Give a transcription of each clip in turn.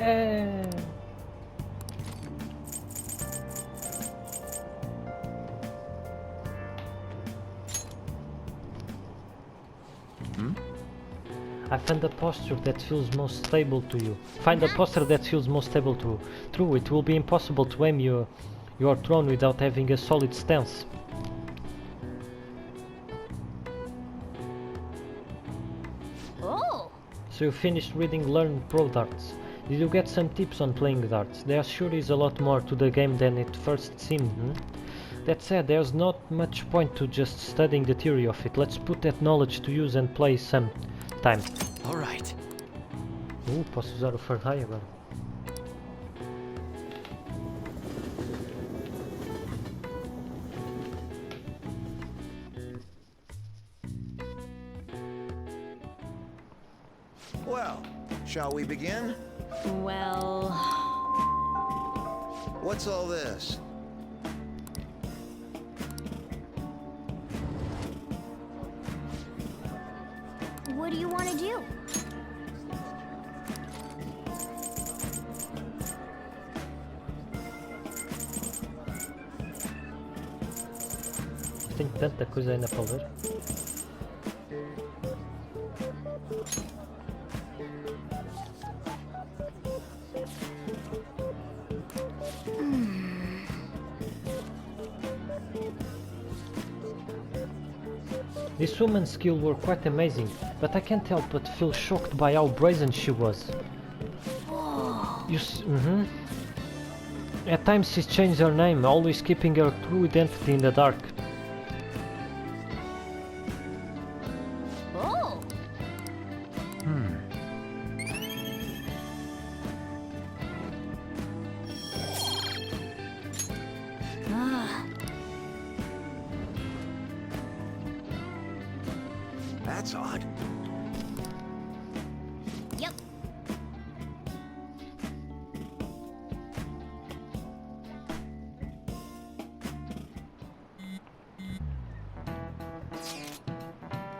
Yeah! I find the posture that feels most stable to you. Find a posture that feels most stable to you. True, it will be impossible to aim your throne without having a solid stance. Oh! So you finished reading Learn Pro Darts. Did you get some tips on playing darts? There sure is a lot more to the game than it first seemed, That said, there's not much point to just studying the theory of it. Let's put that knowledge to use and play some time. Alright. Posso usar o third eye agora. Well, shall we begin? Well... What's all this? What do you want to do? Tenho tanta coisa ainda para ler. This woman's skills were quite amazing, but I can't help but feel shocked by how brazen she was. At times she's changed her name, always keeping her true identity in the dark. Oh! Ah. That's odd. Yep.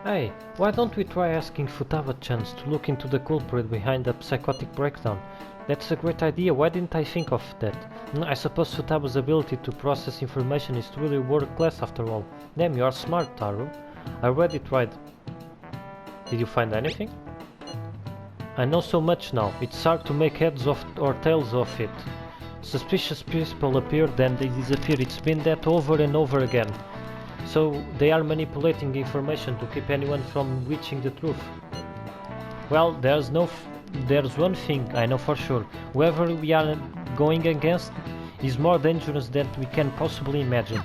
Hey, why don't we try asking Futaba-chans to look into the culprit behind the psychotic breakdown? That's a great idea, why didn't I think of that? I suppose Futaba's ability to process information is truly world-class after all. Damn, you are smart, Taru. I already tried. Did you find anything? I know so much now, it's hard to make heads of or tails of it. Suspicious people appear, then they disappear, it's been that over and over again. So they are manipulating information to keep anyone from reaching the truth. Well, there's one thing I know for sure. Whoever we are going against is more dangerous than we can possibly imagine.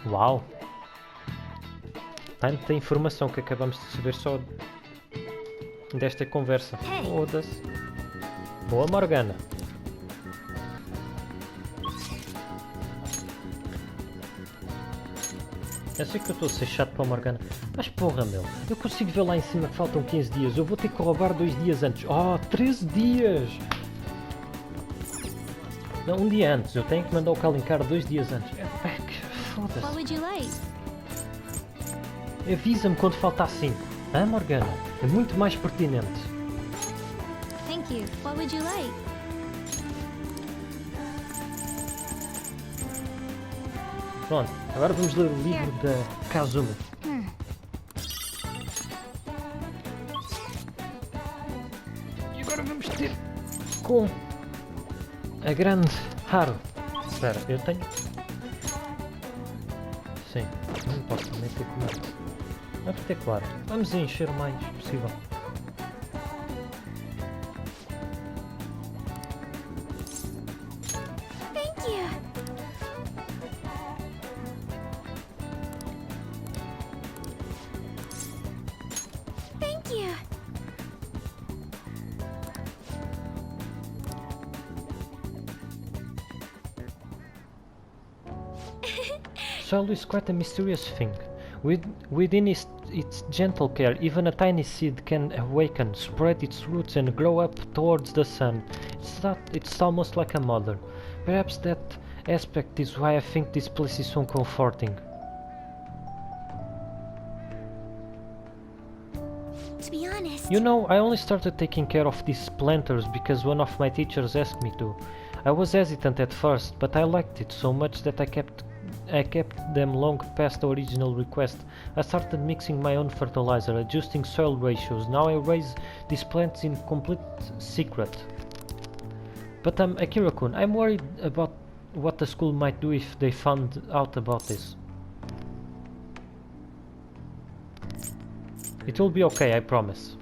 Uau! Tanta informação que acabamos de saber só desta conversa. Foda-se. Boa, Morgana. Eu sei que eu estou a ser chato para a Morgana, mas porra, meu, eu consigo ver lá em cima que faltam 15 dias, eu vou ter que roubar 2 dias antes. Oh, 13 dias! Não, um dia antes, eu tenho que mandar o Kalincar 2 dias antes. Foda-se. What would you like? Avisa-me quando faltar 5. Ah, Morgana? É muito mais pertinente. Thank you. What would you like? Pronto, agora vamos ler o livro da Kazuma. E agora vamos ter com a grande Haru. Espera, eu tenho... Sim, não posso também ter comido. Vamos ter claro, vamos encher o mais possível. Thank you. Thank you. Soil is quite a mysterious thing. Within its gentle care, even a tiny seed can awaken, spread its roots and grow up towards the sun. It's almost like a mother. Perhaps that aspect is why I think this place is so comforting. To be honest, You know, I only started taking care of these planters because one of my teachers asked me to. I was hesitant at first, but I liked it so much that I kept them long past the original request. I started mixing my own fertilizer, adjusting soil ratios. Now I raise these plants in complete secret. But Akira-kun, I'm worried about what the school might do if they found out about this. It will be okay, I promise.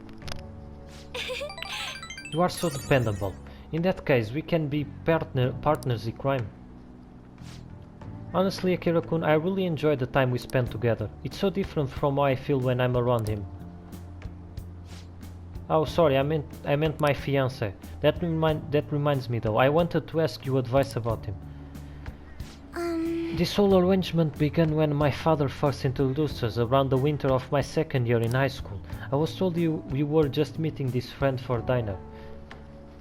You are so dependable. In that case, we can be partners in crime. Honestly, Akira-kun, I really enjoy the time we spend together. It's so different from how I feel when I'm around him. Oh, sorry, I meant my fiancé. That reminds me though, I wanted to ask you advice about him. This whole arrangement began when my father first introduced us around the winter of my second year in high school. I was told you were just meeting this friend for dinner.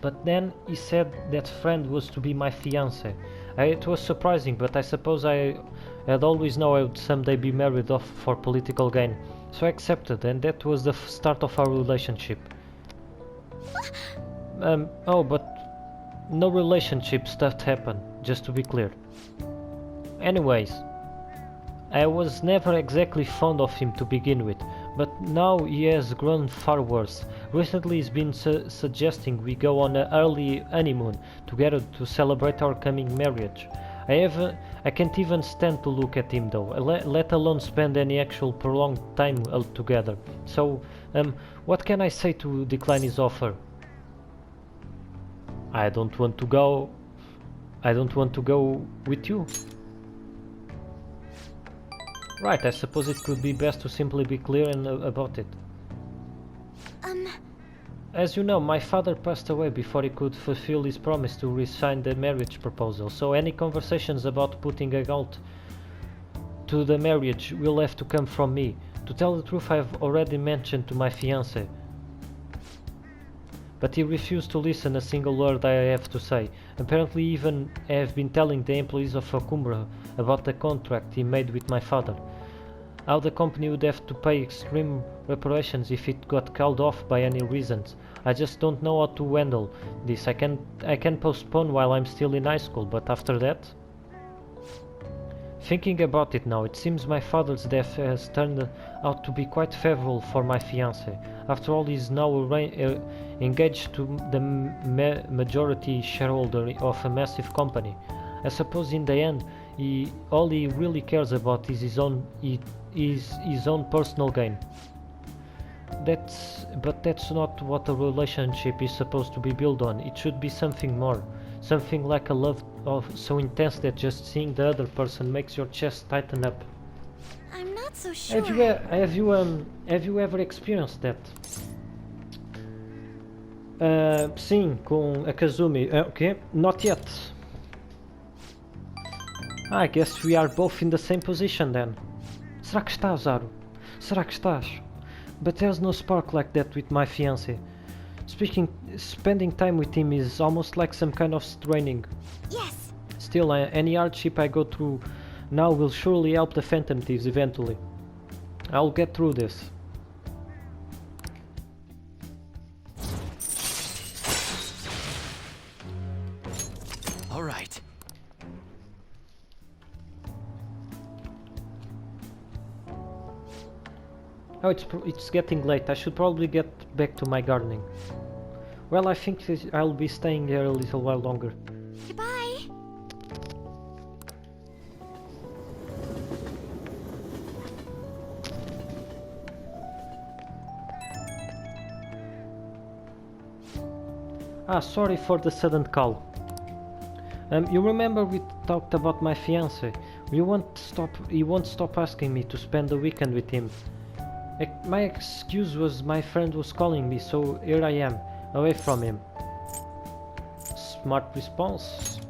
But then he said that friend was to be my fiancé. It was surprising, but I suppose I had always known I would someday be married off for political gain. So I accepted, and that was the start of our relationship. Oh, but no relationship stuff happened, just to be clear. Anyways, I was never exactly fond of him to begin with, but now he has grown far worse. Recently he's been suggesting we go on an early honeymoon together to celebrate our coming marriage. I can't even stand to look at him though, let alone spend any actual prolonged time together. So, what can I say to decline his offer? I don't want to go with you. Right, I suppose it could be best to simply be clear about it. As you know, my father passed away before he could fulfill his promise to re-sign the marriage proposal, so any conversations about putting a halt to the marriage will have to come from me. To tell the truth, I've already mentioned to my fiancé, but he refused to listen a single word I have to say. Apparently even I have been telling the employees of Okumbra about the contract he made with my father. How the company would have to pay extreme reparations if it got called off by any reasons. I just don't know how to handle this. I can postpone while I'm still in high school, but after that? Thinking about it now, it seems my father's death has turned out to be quite favorable for my fiancé. After all, he's now engaged to the majority shareholder of a massive company. I suppose in the end, all he really cares about is his own personal gain. But that's not what a relationship is supposed to be built on. It should be something more. Something like a love so intense that just seeing the other person makes your chest tighten up. I'm not so sure. Have you ever experienced that? Sim, com a Kazumi. Okay, not yet. I guess we are both in the same position then. Será que estás, Zaro? Será que estás? But there's no spark like that with my fiancé. Spending time with him is almost like some kind of training. Yes. Still, any hardship I go through now will surely help the Phantom Thieves eventually. I'll get through this. All right. Oh, it's getting late. I should probably get back to my gardening. Well, I think I'll be staying here a little while longer. Goodbye. Sorry for the sudden call. You remember we talked about my fiancé? He won't stop asking me to spend the weekend with him. My excuse was my friend was calling me, so here I am, away from him. Smart response.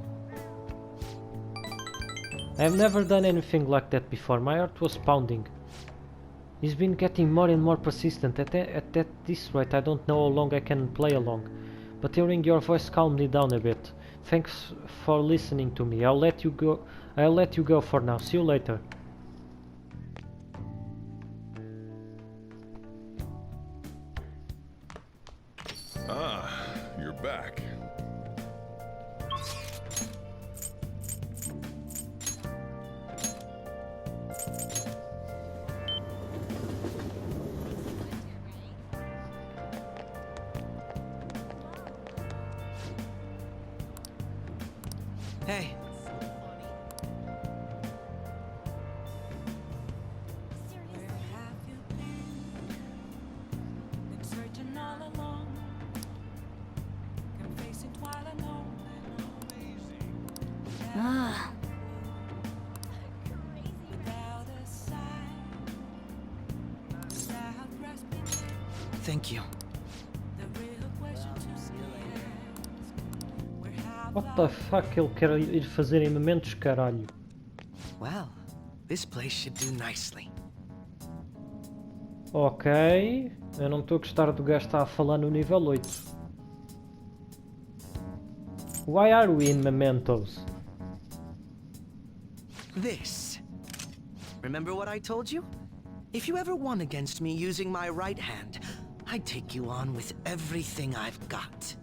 I've never done anything like that before. My heart was pounding. He's been getting more and more persistent. At this rate, I don't know how long I can play along. But hearing your voice calmed me down a bit. Thanks for listening to me. I'll let you go for now. See you later. back. Hey, Ugh. thank you. What the fuck ele quer ir fazer em momentos, caralho? Well, this place should do nicely. Ok, eu não estou a gostar do gajo que está a falar no nível 8. Why are we in mementos? This. Remember what I told you? If you ever won against me using my right hand, I'd take you on with everything I've got.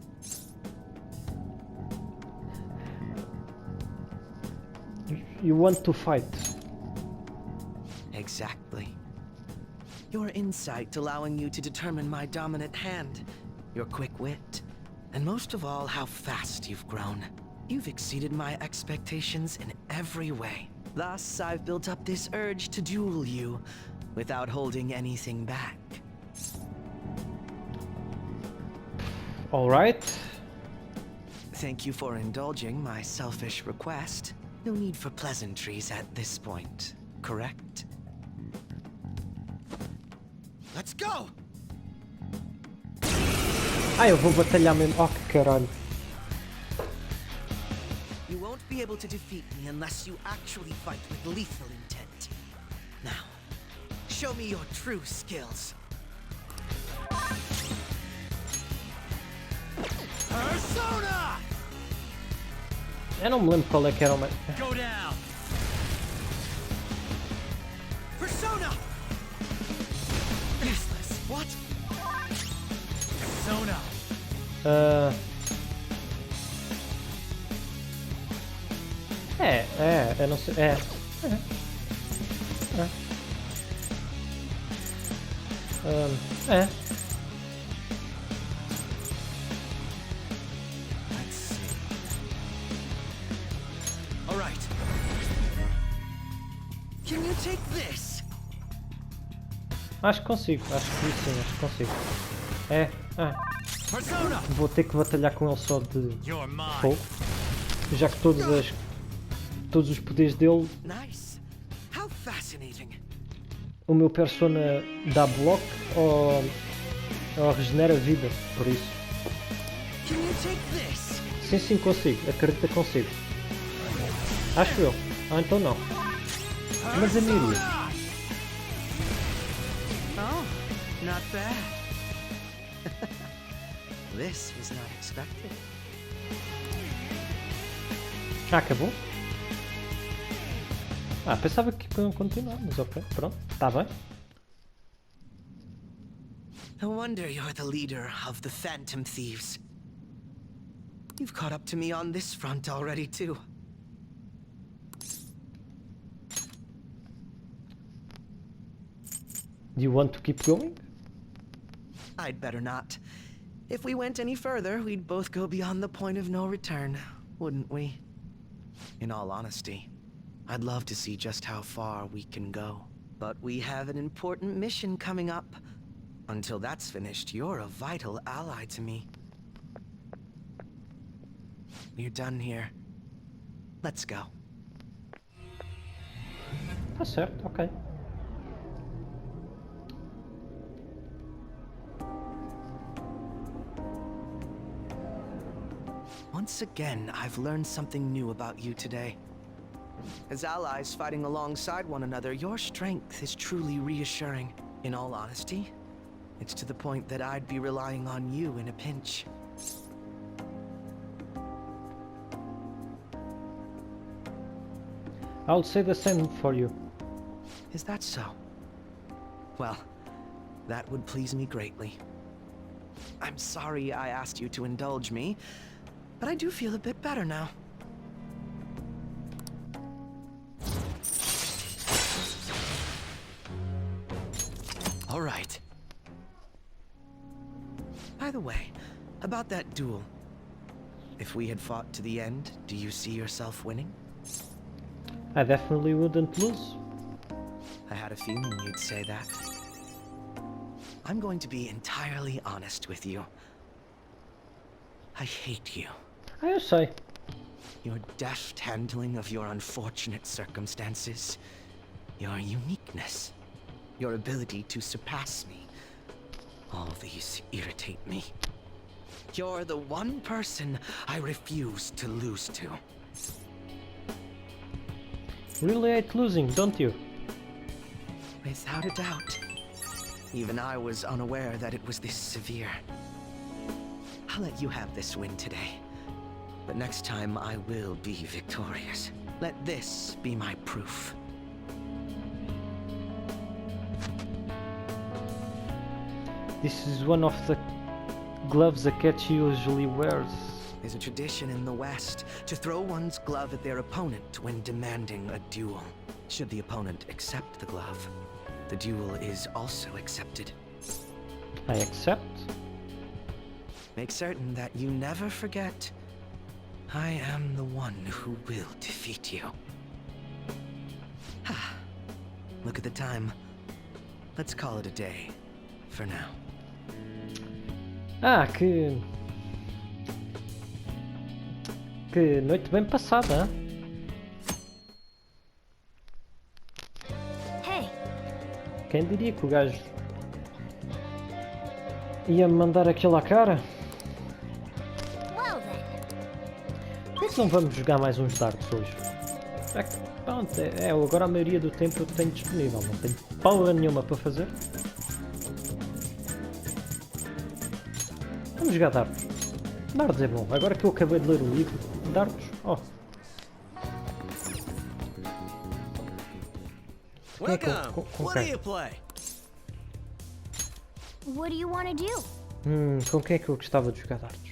You want to fight? Exactly. Your insight allowing you to determine my dominant hand, your quick wit, and most of all, how fast you've grown. You've exceeded my expectations in every way. Thus, I've built up this urge to duel you without holding anything back. Alright. Thank you for indulging my selfish request. No need for pleasantries at this point, correct? Let's go! Eu vou batalhar mesmo. Oh, que caralho. You won't be able to defeat me unless you actually fight with lethal intent. Now, show me your true skills. Persona! Eu não me lembro qual é que era o mais. Go down! Persona! Useless. What? Persona! Eu não sei. Let's see. All right. Can you take this? Acho que consigo, acho que sim, acho que consigo. Persona! Vou ter que batalhar com ele só de You're mine. fogo. Já que todos os poderes dele, Nice. How fascinating. o meu persona dá bloco ou regenera vida, por isso. Can you take this? Sim, consigo, acredito que consigo. Acho eu. Ah, então não. Mas a Miri. Oh, not bad. This was not expected. Acabou? Pensava que iam continuar, mas ok, pronto, tá bem. No wonder you're the leader of the Phantom Thieves. You've caught up to me on this front already, too. Do you want to keep going? I'd better not. If we went any further, we'd both go beyond the point of no return, wouldn't we? In all honesty, I'd love to see just how far we can go. But we have an important mission coming up. Until that's finished, you're a vital ally to me. We're done here. Let's go. Tá certo, ok. Once again, I've learned something new about you today. As allies fighting alongside one another, your strength is truly reassuring. In all honesty, it's to the point that I'd be relying on you in a pinch. I'll say the same for you. Is that so? Well, that would please me greatly. I'm sorry I asked you to indulge me, but I do feel a bit better now. All right. By the way, about that duel. If we had fought to the end, do you see yourself winning? I definitely wouldn't lose. I had a feeling you'd say that. I'm going to be entirely honest with you. I hate you. I say. Your deft handling of your unfortunate circumstances. Your uniqueness. Your ability to surpass me. All these irritate me. You're the one person I refuse to lose to. Really hate losing, don't you? Without a doubt. Even I was unaware that it was this severe. I'll let you have this win today. But next time I will be victorious. Let this be my proof. This is one of the gloves a cat usually wears. There's a tradition in the West to throw one's glove at their opponent when demanding a duel. Should the opponent accept the glove, the duel is also accepted. I accept. Make certain that you never forget, I am the one who will defeat you. Look at the time. Let's call it a day, for now. Ah, que noite bem passada, hein? Hey, Quem diria que o gajo ia me mandar aquilo à cara? well then. Por que não vamos jogar mais uns dardos hoje? É que, pronto, agora a maioria do tempo eu tenho disponível, não tenho porra nenhuma para fazer. Vamos jogar dardos. Dardos é bom, agora que eu acabei de ler o livro, dardos, oh. Welcome. com What do quem? you play? What do you want to do? Com quem é que eu gostava de jogar dardos?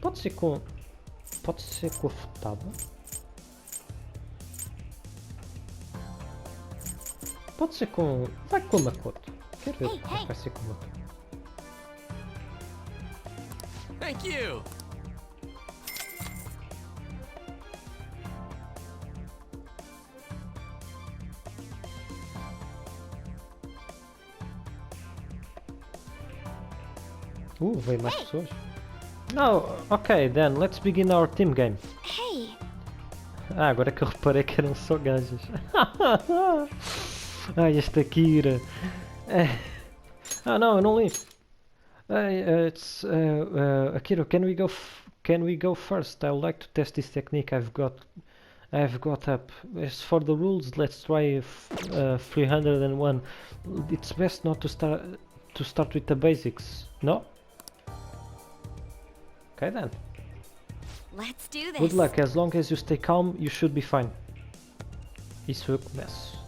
Pode ser com a Futaba. Pode ser com... vai com a Makoto. Quero ver Hey, como é que hey. vai ser com a Makoto. Thank you. Veio mais pessoas. No, ok, then let's begin our team game. Hey, Agora que eu reparei que eram só gajas. Ai, esta Kira. No, eu não li. It's Akira, can we go first? I would like to test this technique I've got up. As for the rules, let's try 301. It's best not to start with the basics. No? Okay then. let's do this. Good luck. As long as you stay calm, you should be fine. Isso eu começo.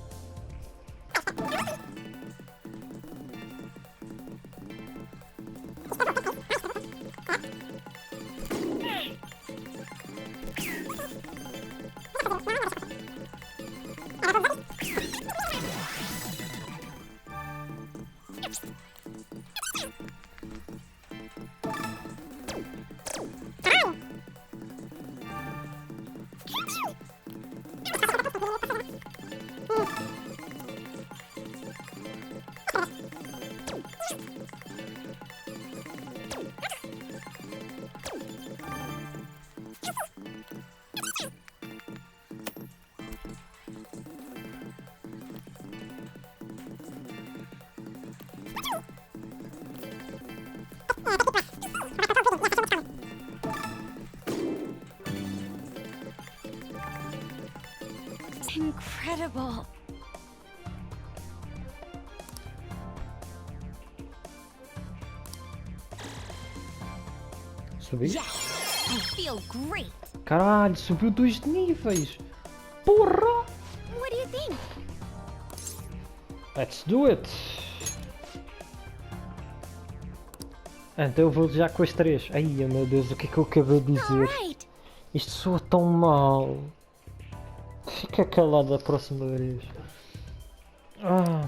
Incredible. Subi? Yes, I feel great. Caralho, subiu 2 níveis! Porra! What do you think? Let's do it! Então eu vou já com as 3. Ai meu Deus, o que é que eu acabei de dizer? Alright. Isto soa tão mal. Fica calado da próxima vez. Ah.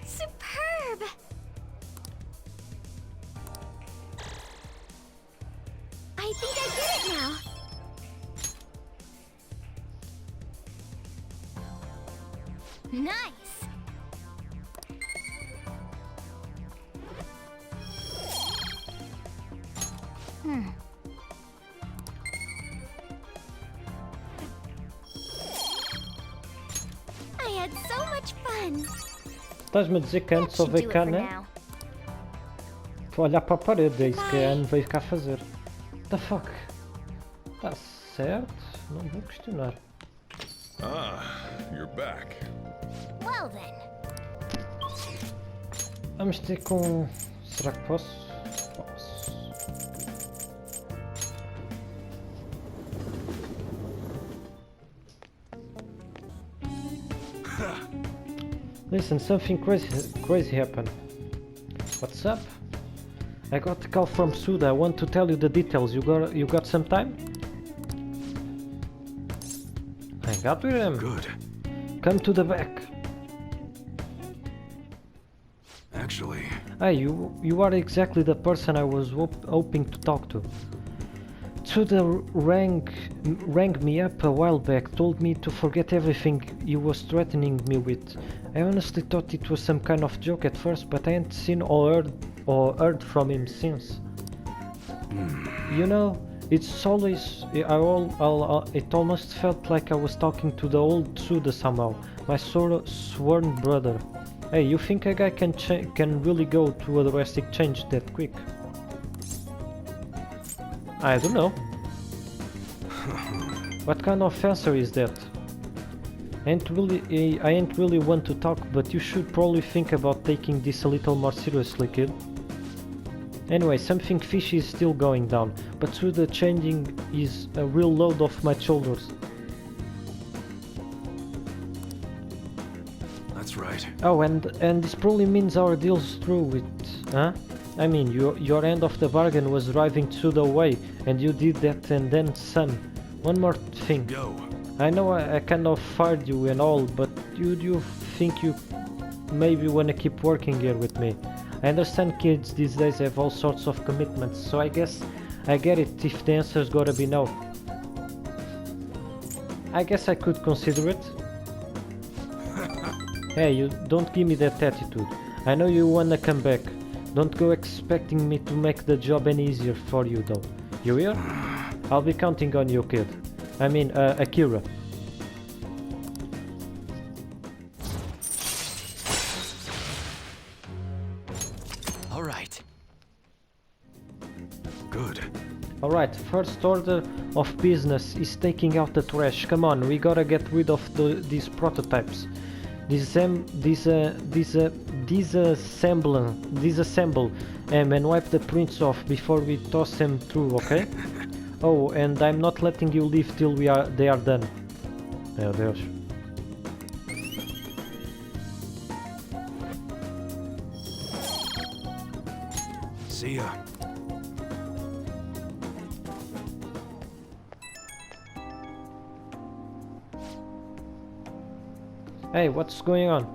Superb. I think I get it now. Nice. I had so much fun. Estás-me a dizer que a Anne That só should veio do cá, it for né? now. Para olhar para a parede, é isso que a Bye. Anne veio cá fazer. The fuck? Está certo? Não vou questionar. Ah, you're back. Well then. Vamos ter com... Será que posso? Posso. Listen, something crazy happened. What's up? I got a call from Suda. I want to tell you the details. You got some time? Hang out with him. Good. Come to the back. Actually, Hey, you are exactly the person I was hoping to talk to. Suda rang me up a while back, told me to forget everything he was threatening me with. I honestly thought it was some kind of joke at first, but I ain't seen or heard from him since. You know, it's always it almost felt like I was talking to the old Suda somehow, my sworn brother. Hey, you think a guy can really go through a drastic change that quick? I don't know. What kind of answer is that? I ain't really want to talk, but you should probably think about taking this a little more seriously, kid. Anyway, something fishy is still going down, but through the changing is a real load off my shoulders. that's right. Oh, and this probably means our deal's through with, huh? I mean, your end of the bargain was driving Tsuda away, and you did that, and then son. One more thing. Go. I know I kind of fired you and all, but do you think you maybe wanna keep working here with me? I understand kids these days have all sorts of commitments, so I guess I get it if the answer's gotta be no. I guess I could consider it. Hey, you don't give me that attitude. I know you wanna come back. Don't go expecting me to make the job any easier for you though. You hear? I'll be counting on you, kid. I mean, Akira. All right. Good. Alright, first order of business is taking out the trash. Come on, we gotta get rid of these prototypes. Disassemble them and wipe the prints off before we toss them through, okay? Oh, and I'm not letting you leave till they are done. Meu Deus. See ya. Hey, what's going on?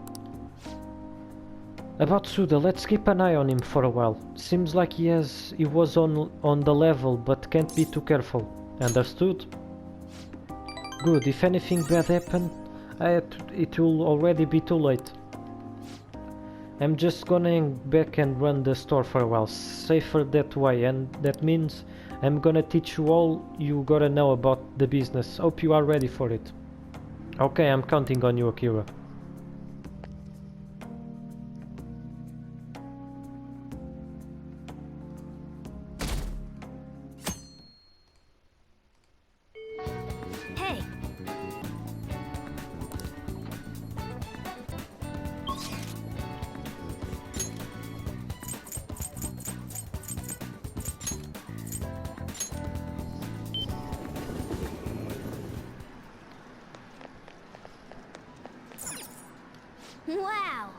About Suda, let's keep an eye on him for a while. Seems like he was on the level, but can't be too careful. Understood? Good, if anything bad happened, It will already be too late. I'm just gonna back and run the store for a while, safer that way, and that means I'm gonna teach you all you gotta know about the business. Hope you are ready for it. Okay, I'm counting on you, Akira. Hey, wow.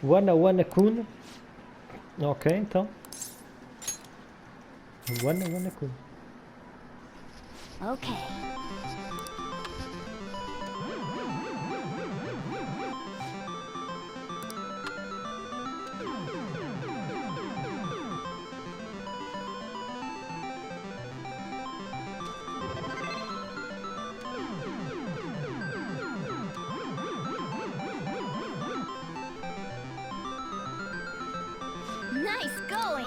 Wanna Kun? Ok, então. Wanna Kun. Okay. Nice going.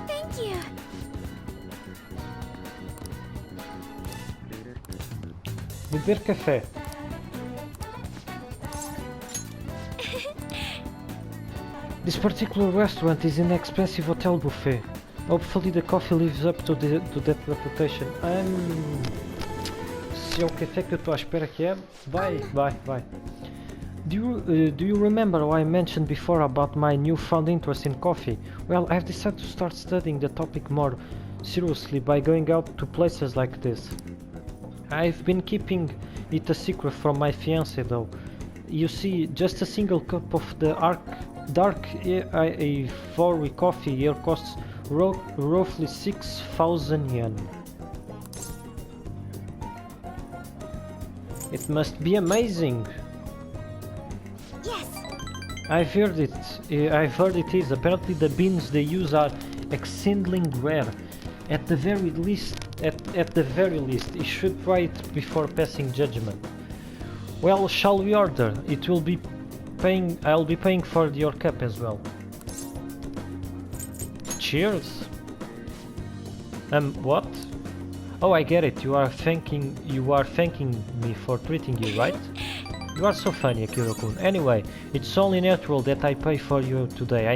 Thank you. Beber café. This particular restaurant is an expensive hotel buffet. Hopefully the coffee lives up to that reputation. Se é o café que eu estou à espera que é, vai. Do you remember what I mentioned before about my newfound interest in coffee? Well, I've decided to start studying the topic more seriously by going out to places like this. I've been keeping it a secret from my fiancé though. You see, just a single cup of the dark ivory coffee here costs roughly 6,000 yen. It must be amazing. Yes. I've heard it is. Apparently the beans they use are exceedingly rare. At the very least, you should try it before passing judgment. Well, shall we order? I'll be paying for your cup as well. Cheers. What? Oh, I get it. You are thanking me for treating you, right? You are so funny, Akira-kun. Anyway, it's only natural that I pay for you today. I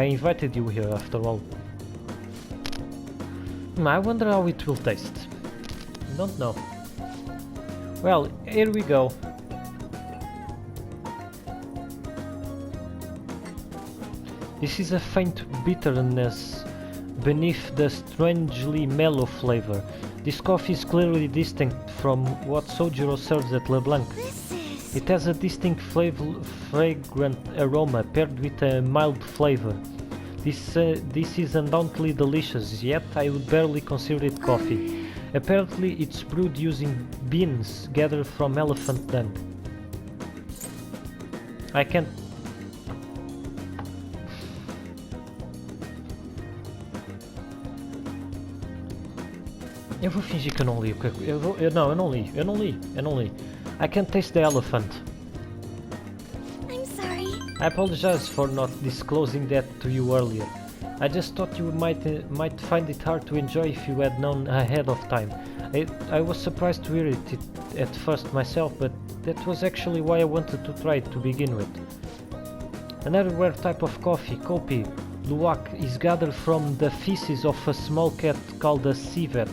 invited you here after all. I wonder how it will taste. Don't know. Well, here we go. This is a faint bitterness beneath the strangely mellow flavor. This coffee is clearly distinct from what Sojiro serves at LeBlanc. This is... It has a distinct fragrant aroma paired with a mild flavor. This is undoubtedly delicious, yet I would barely consider it coffee. Apparently it's brewed using beans gathered from elephant dung. I can't... Eu vou fingir que eu não li o que eu não li. I can't taste the elephant. I'm sorry. I apologize for not disclosing that to you earlier. I just thought you might find it hard to enjoy if you had known ahead of time. I was surprised to hear it at first myself, but that was actually why I wanted to try it to begin with. Another rare type of coffee, kopi, luwak, is gathered from the feces of a small cat called a civet.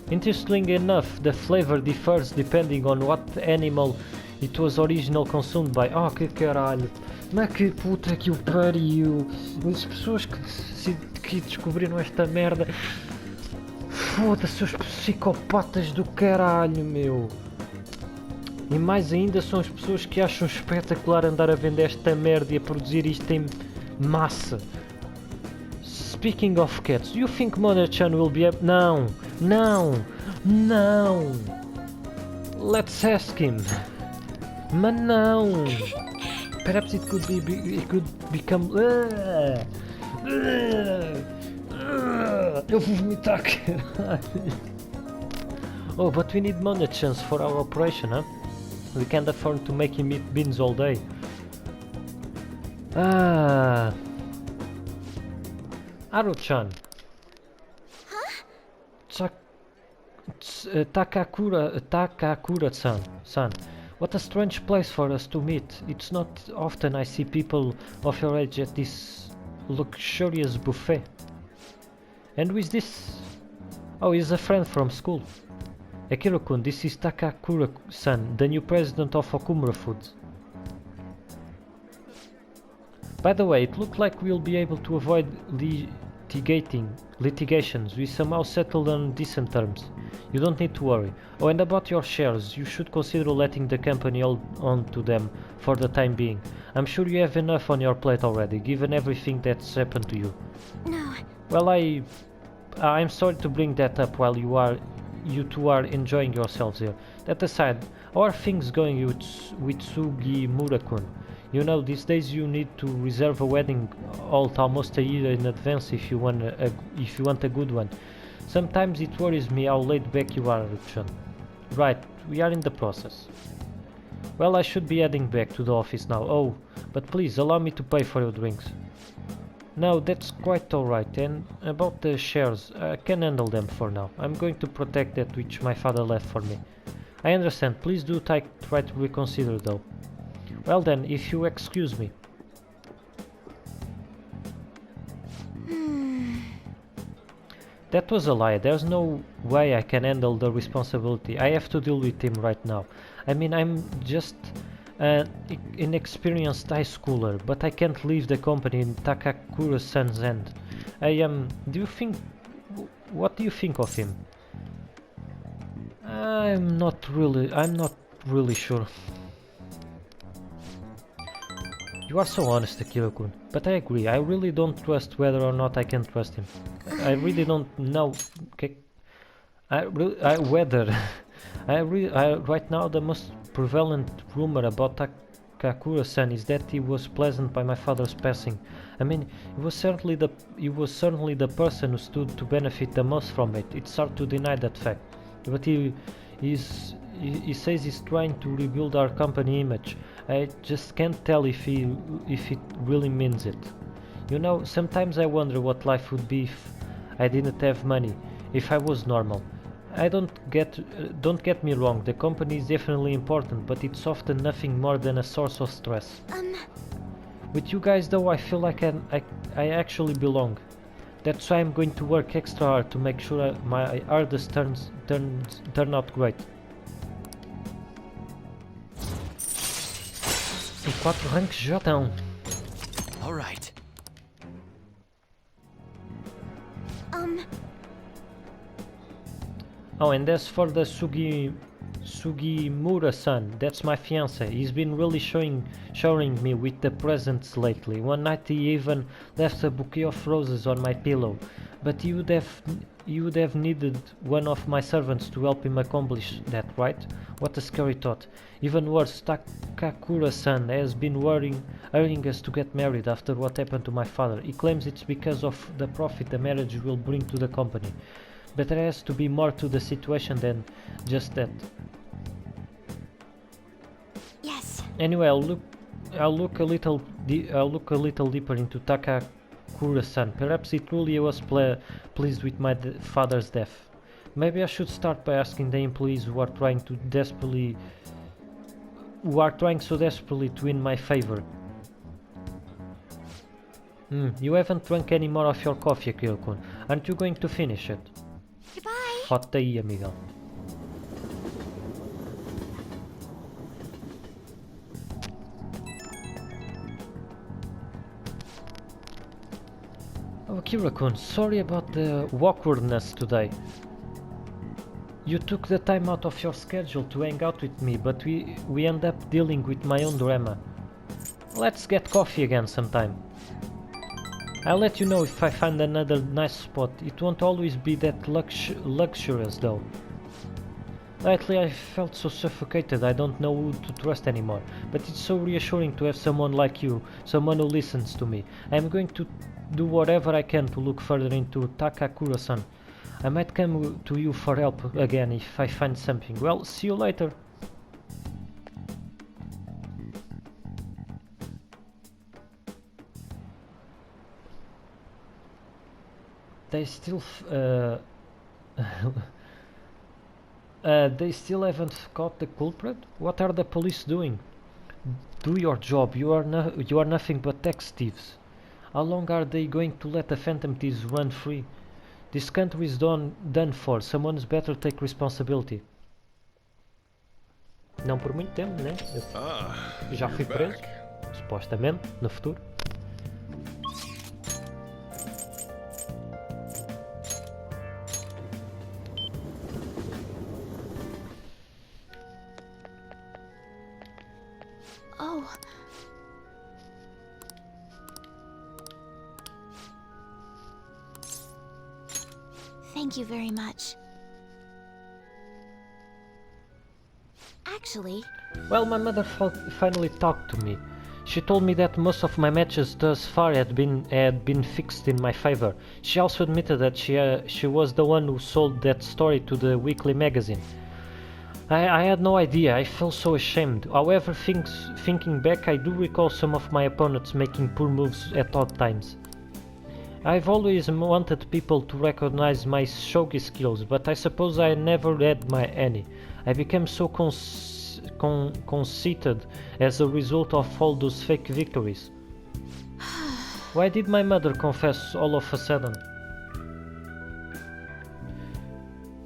Interestingly enough, the flavor differs depending on what animal it was originally consumed by. Oh, que caralho! Mas que puta que o pariu! As pessoas que descobriram esta merda... Foda-se, os psicopatas do caralho, meu! E mais ainda são as pessoas que acham espetacular andar a vender esta merda e a produzir isto em massa. Speaking of cats, do you think Mona-chan will be able... Não! Não! Não! Let's ask him! Mas não! Perhaps it could become... Eu vou vomitar, caralho! Oh, but we need Mona-chans for our operation, huh? We can't afford to make him eat beans all day. Ah... Aro-chan. Huh? Takakura-san. What a strange place for us to meet. It's not often I see people of your age at this luxurious buffet. And who is this? Oh, he's a friend from school. Akira-kun, this is Takakura-san, the new president of Okumura Foods. By the way, it looked like we'll be able to avoid litigations. We somehow settled on decent terms. You don't need to worry. Oh, and about your shares, you should consider letting the company hold on to them for the time being. I'm sure you have enough on your plate already, given everything that's happened to you. No. Well, I'm sorry to bring that up while you two are enjoying yourselves here. That aside, how are things going with Sugimura-kun? You know, these days you need to reserve a wedding halt almost a year in advance if you want a good one. Sometimes it worries me how laid back you are, Chun. Right, we are in the process. Well, I should be heading back to the office now. Oh, but please allow me to pay for your drinks. No, that's quite alright. And about the shares, I can handle them for now. I'm going to protect that which my father left for me. I understand. Please do try to reconsider though. Well then, if you excuse me. That was a lie. There's no way I can handle the responsibility. I have to deal with him right now. I mean, I'm just an inexperienced high schooler, but I can't leave the company in Takakura-san's hand. What do you think of him? I'm not really sure. You are so honest, Akira-kun, but I agree, I really don't trust whether or not I can trust him. I really don't know. Okay. Right now the most prevalent rumor about Takakura-san is that he was pleasant by my father's passing. I mean, he was certainly the person who stood to benefit the most from it. It's hard to deny that fact. But he says he's trying to rebuild our company image. I just can't tell if it really means it. You know, sometimes I wonder what life would be if I didn't have money, if I was normal. Don't get me wrong, the company is definitely important, but it's often nothing more than a source of stress. With you guys though, I feel like I actually belong. That's why I'm going to work extra hard to make sure my hardest turn out great. E 4 ranks já estão. All right. Oh, and as for the Sugimura-san, that's my fiance. He's been really showering me with the presents lately. One night he even left a bouquet of roses on my pillow. But you would have needed one of my servants to help him accomplish that, right? What a scary thought. Even worse, Takakura-san has been hurrying us to get married after what happened to my father. He claims it's because of the profit the marriage will bring to the company. But there has to be more to the situation than just that. Yes. Anyway, I'll look a little deeper into Takakura-san. Perhaps he truly was pleased with my father's death. Maybe I should start by asking the employees who are trying so desperately to win my favor. You haven't drunk any more of your coffee, Akira-kun. Aren't you going to finish it? Goodbye. Fode aí, amigão. Oh, Akira-kun, sorry about the awkwardness today. You took the time out of your schedule to hang out with me, but we end up dealing with my own drama. Let's get coffee again sometime. I'll let you know if I find another nice spot. It won't always be that luxurious though. Lately I felt so suffocated I don't know who to trust anymore, but it's so reassuring to have someone like you, someone who listens to me. I'm going to do whatever I can to look further into Takakura-san. I might come to you for help again if I find something. Well, see you later. They still they still haven't caught the culprit? What are the police doing? Do your job. You are nothing but tax thieves. How long are they going to let the phantom thieves run free? This country is done for. Someone's better take responsibility. Não por muito tempo, né? Eu já fui preso, supostamente, no futuro. Oh. Thank you very much. Actually... Well, my mother finally talked to me. She told me that most of my matches thus far had been fixed in my favor. She also admitted that she was the one who sold that story to the weekly magazine. I had no idea. I felt so ashamed. However, thinking back, I do recall some of my opponents making poor moves at odd times. I've always wanted people to recognize my shogi skills, but I suppose I never had any. I became so conceited as a result of all those fake victories. Why did my mother confess all of a sudden?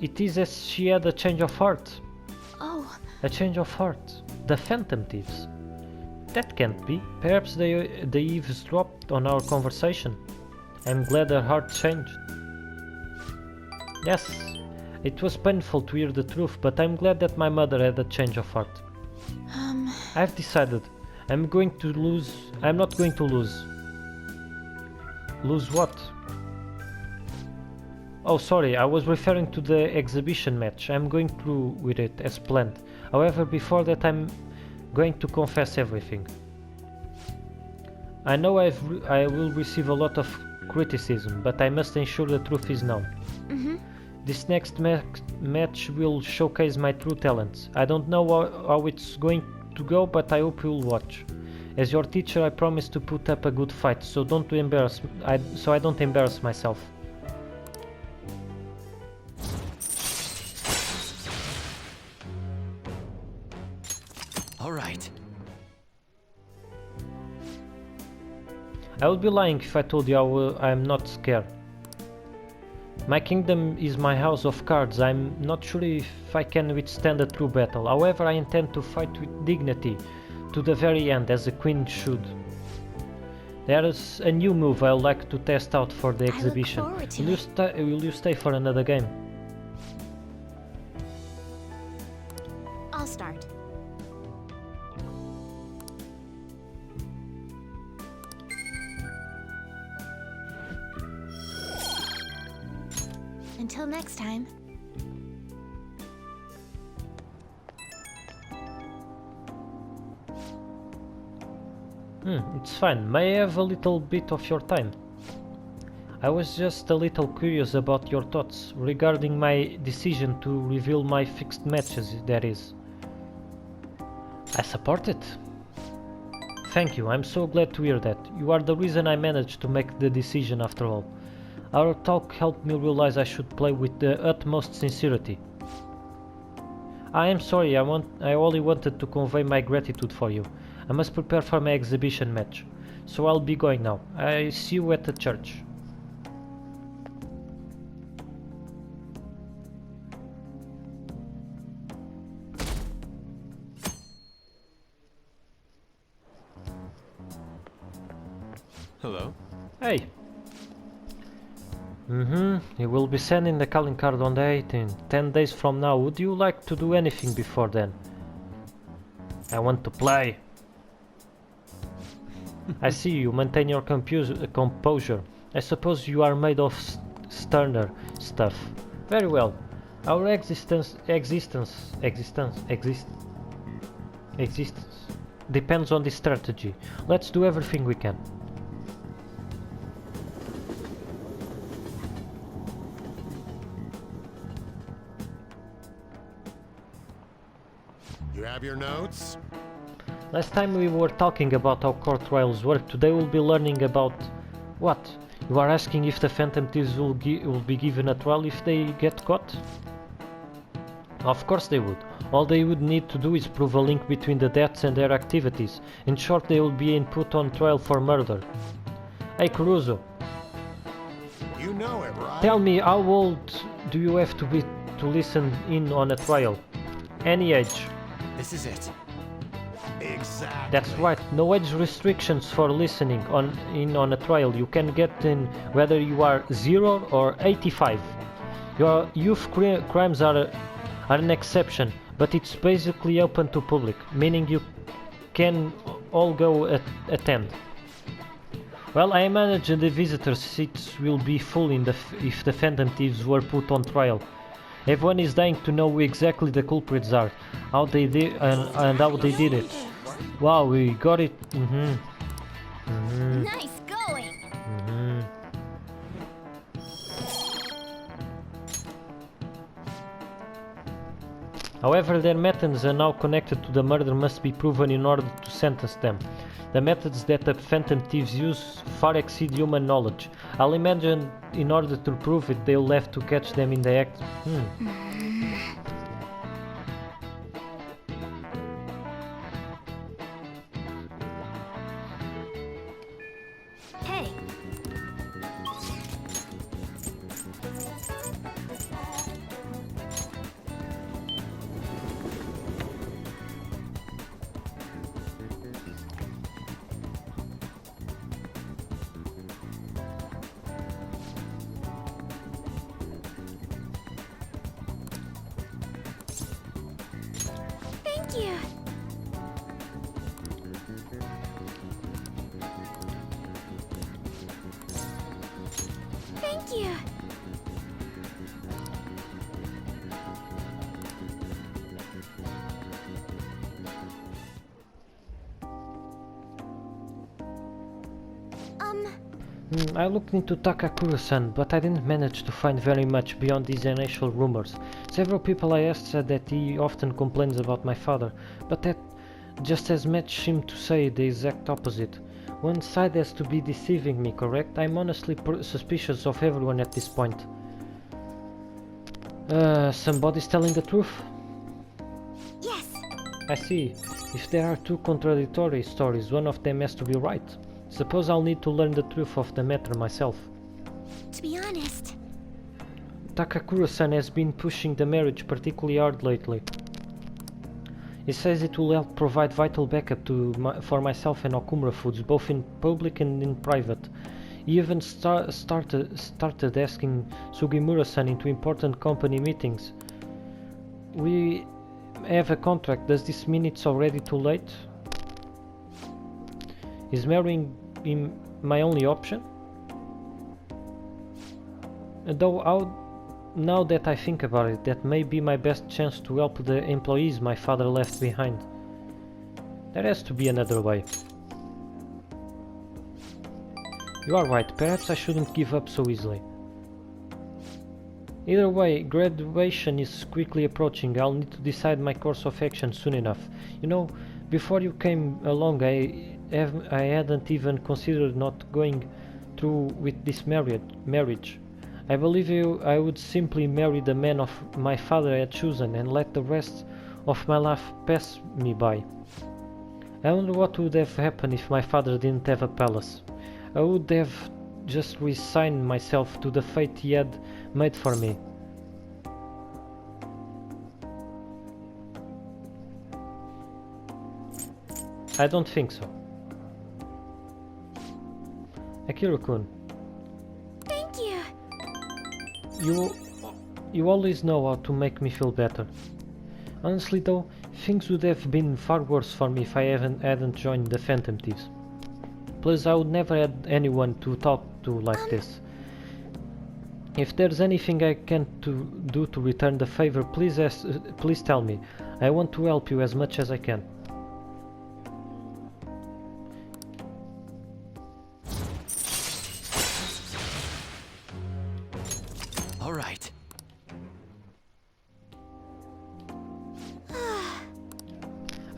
It is as she had a change of heart. Oh. A change of heart. The phantom thieves. That can't be. Perhaps they eavesdropped on our conversation. I'm glad her heart changed. Yes, it was painful to hear the truth, but I'm glad that my mother had a change of heart. I've decided. I'm not going to lose. Lose what? Oh, sorry, I was referring to the exhibition match. I'm going through with it as planned. However, before that I'm going to confess everything. I know I will receive a lot of criticism, but I must ensure the truth is known. This next match will showcase my true talents. I don't know how it's going to go, but I hope you'll watch. As your teacher, I promise to put up a good fight, so I don't embarrass myself. All right. I would be lying if I told you I'm not scared. My kingdom is my house of cards. I'm not sure if I can withstand a true battle. However, I intend to fight with dignity to the very end, as a queen should. There is a new move I'd like to test out for the exhibition. Will you stay for another game? I'll start. Until next time. It's fine. May I have a little bit of your time? I was just a little curious about your thoughts regarding my decision to reveal my fixed matches, that is. I support it. Thank you, I'm so glad to hear that. You are the reason I managed to make the decision after all. Our talk helped me realize I should play with the utmost sincerity. I am sorry, I only wanted to convey my gratitude for you. I must prepare for my exhibition match, so I'll be going now. I see you at the church. Hello. Hey! You will be sending the calling card on the 18th, 10 days from now. Would you like to do anything before then? I want to play. I see you maintain your composure. I suppose you are made of sterner stuff. Very well. Our existence depends on this strategy. Let's do everything we can. You have your notes? Last time we were talking about how court trials work. Today we'll be learning about what? You are asking if the Phantom Thieves will be given a trial if they get caught? Of course they would. All they would need to do is prove a link between the deaths and their activities. In short, they will be put on trial for murder. Hey Caruso, You know it, right? tell me, how old do you have to be to listen in on a trial? Any age. This is it. Exactly. That's right, no age restrictions for listening in on a trial. You can get in whether you are 0 or 85. Your youth crimes are an exception, but it's basically open to public, meaning you can all go attend. Well, I imagine the visitor seats will be full if the Phantom Thieves were put on trial. Everyone is dying to know who exactly the culprits are, how they did and how they did it. Wow, we got it. Nice going. However, their methods are now connected to the murder must be proven in order to sentence them. The methods that the Phantom Thieves use far exceed human knowledge. I'll imagine in order to prove it, they'll have to catch them in the act. Hey, thank you. Thank you. I looked into Takakura-san, but I didn't manage to find very much beyond these initial rumors. Several people I asked said that he often complains about my father, but that just as much seemed to say the exact opposite. One side has to be deceiving me, correct? I'm honestly suspicious of everyone at this point. Somebody's telling the truth? Yes. I see. If there are two contradictory stories, one of them has to be right. Suppose I'll need to learn the truth of the matter myself. To be honest, Takakura-san has been pushing the marriage particularly hard lately. He says it will help provide vital backup for myself and Okumura Foods, both in public and in private. He even started asking Sugimura-san into important company meetings. We have a contract. Does this mean it's already too late? Is marrying him my only option? Though now that I think about it, that may be my best chance to help the employees my father left behind. There has to be another way. You are right, perhaps I shouldn't give up so easily. Either way, graduation is quickly approaching. I'll need to decide my course of action soon enough. You know, before you came along, I hadn't even considered not going through with this marriage. I believe I would simply marry the man of my father had chosen and let the rest of my life pass me by. I wonder what would have happened if my father didn't have a palace. I would have just resigned myself to the fate he had made for me. I don't think so. Akira-kun. thank you. you, you always know how to make me feel better. Honestly though, things would have been far worse for me if I hadn't joined the Phantom Thieves. Plus, I would never had anyone to talk to like this. If there's anything I can do to return the favor, please tell me. I want to help you as much as I can. All right.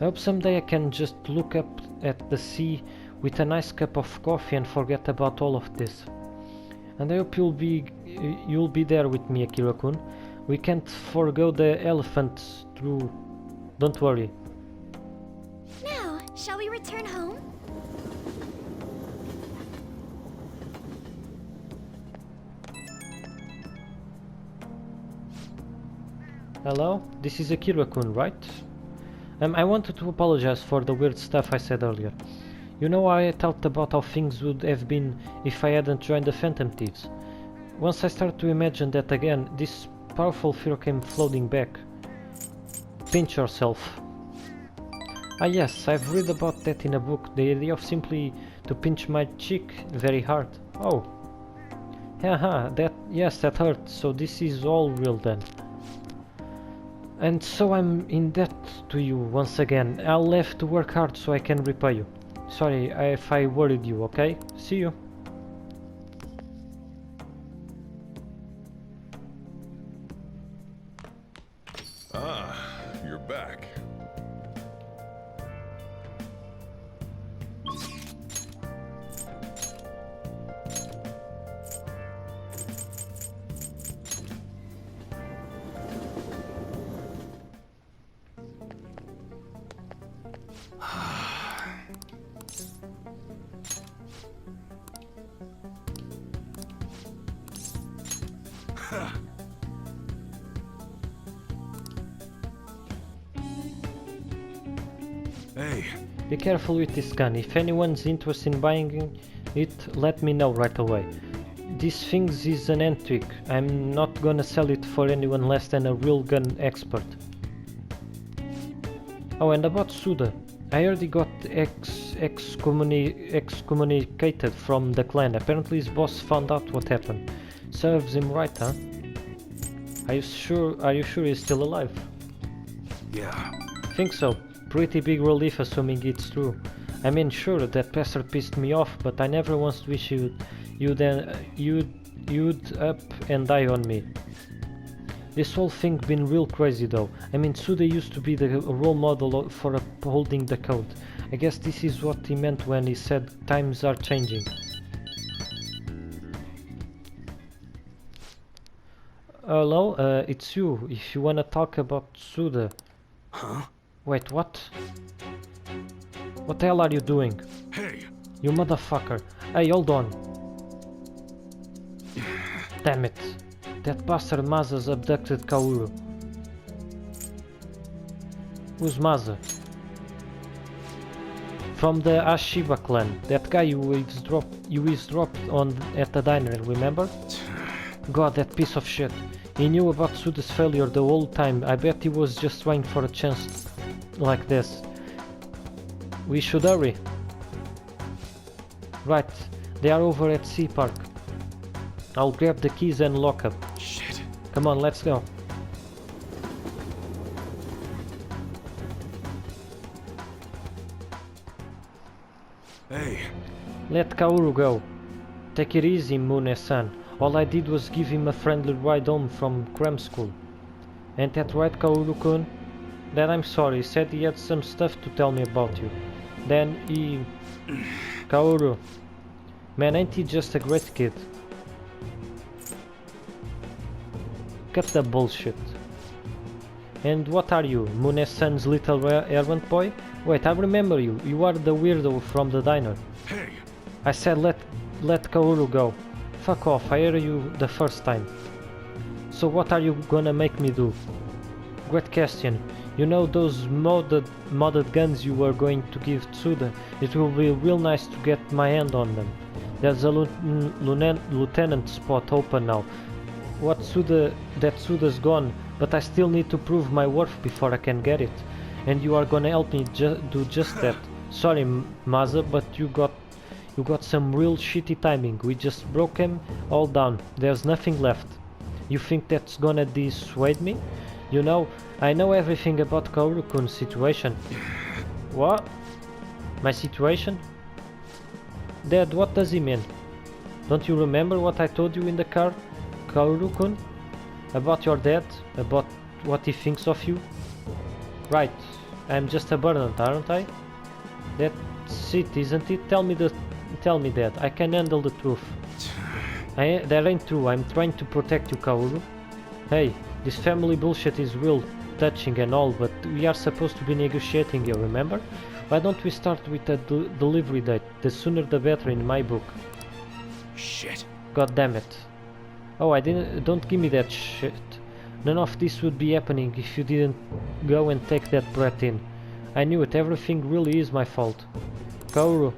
I hope someday I can just look up at the sea with a nice cup of coffee and forget about all of this. And I hope you'll be there with me, Akira-kun. We can't forgo the elephants through. Don't worry. Now, shall we return home? Hello, this is Akira-kun, right? I wanted to apologize for the weird stuff I said earlier. You know, I thought about how things would have been if I hadn't joined the Phantom Thieves. Once I started to imagine that again, this powerful fear came flooding back. Pinch yourself. Ah yes, I've read about that in a book, the idea of simply to pinch my cheek very hard. Oh. Haha, yes, that hurt, so this is all real then. And so I'm in debt to you once again. I'll have to work hard so I can repay you. Sorry if I worried you, okay? See you. Ah, you're back. Hey, Be careful with this gun. If anyone's interested in buying it, let me know right away. This thing is an antique. I'm not gonna sell it for anyone less than a real gun expert. Oh, and about Suda. I heard he got excommunicated from the clan. Apparently his boss found out what happened. Serves him right, huh? Are you sure he's still alive? yeah. Think so. Pretty big relief assuming it's true. I mean, sure, that bastard pissed me off, but I never once wish you'd up and die on me. This whole thing been real crazy though. I mean, Suda used to be the role model for upholding the code. I guess this is what he meant when he said times are changing. Hello, it's you. If you wanna talk about Suda. Huh? Wait, what? What the hell are you doing? Hey, You motherfucker. Hey, hold on. Damn it. That bastard Maza's abducted Kaoru. Who's Maza? From the Ashiba clan. That guy you eavesdropped on at the diner, remember? God, that piece of shit. He knew about Suda's failure the whole time. I bet he was just trying for a chance like this. We should hurry. Right, they are over at Sea Park. I'll grab the keys and lock up. shit. Come on, let's go. Hey, Let Kaoru go. Take it easy, Mune-san. All I did was give him a friendly ride home from cram school. Ain't that right, Kaoru-kun? Then I'm sorry, he said he had some stuff to tell me about you. Then he... Kaoru. Man, ain't he just a great kid? Cut the bullshit. And what are you, Mune-san's little errand boy? Wait, I remember you. You are the weirdo from the diner. hey. I said let Kaoru go. Fuck off, I heard you the first time. So what are you gonna make me do? Great question. You know those modded guns you were going to give Tsuda? It will be real nice to get my hand on them. There's a lieutenant spot open now. that Suda's gone, but I still need to prove my worth before I can get it. And you are gonna help me do just that. Sorry, Maza, but you got some real shitty timing. We just broke him all down. There's nothing left. You think that's gonna dissuade me? You know, I know everything about Kaoru-kun's situation. What? My situation? Dad, what does he mean? Don't you remember what I told you in the car, Kaoru-kun? About your dad? About what he thinks of you? Right, I'm just a burden, aren't I? That's it, isn't it? Tell me that. I can handle the truth. That ain't true. I'm trying to protect you, Kaoru. Hey, this family bullshit is real touching and all, but we are supposed to be negotiating here, remember? Why don't we start with a delivery date? The sooner the better in my book. Shit. God damn it. Oh, don't give me that shit. None of this would be happening if you didn't go and take that breath in. I knew it. Everything really is my fault. Kaoru,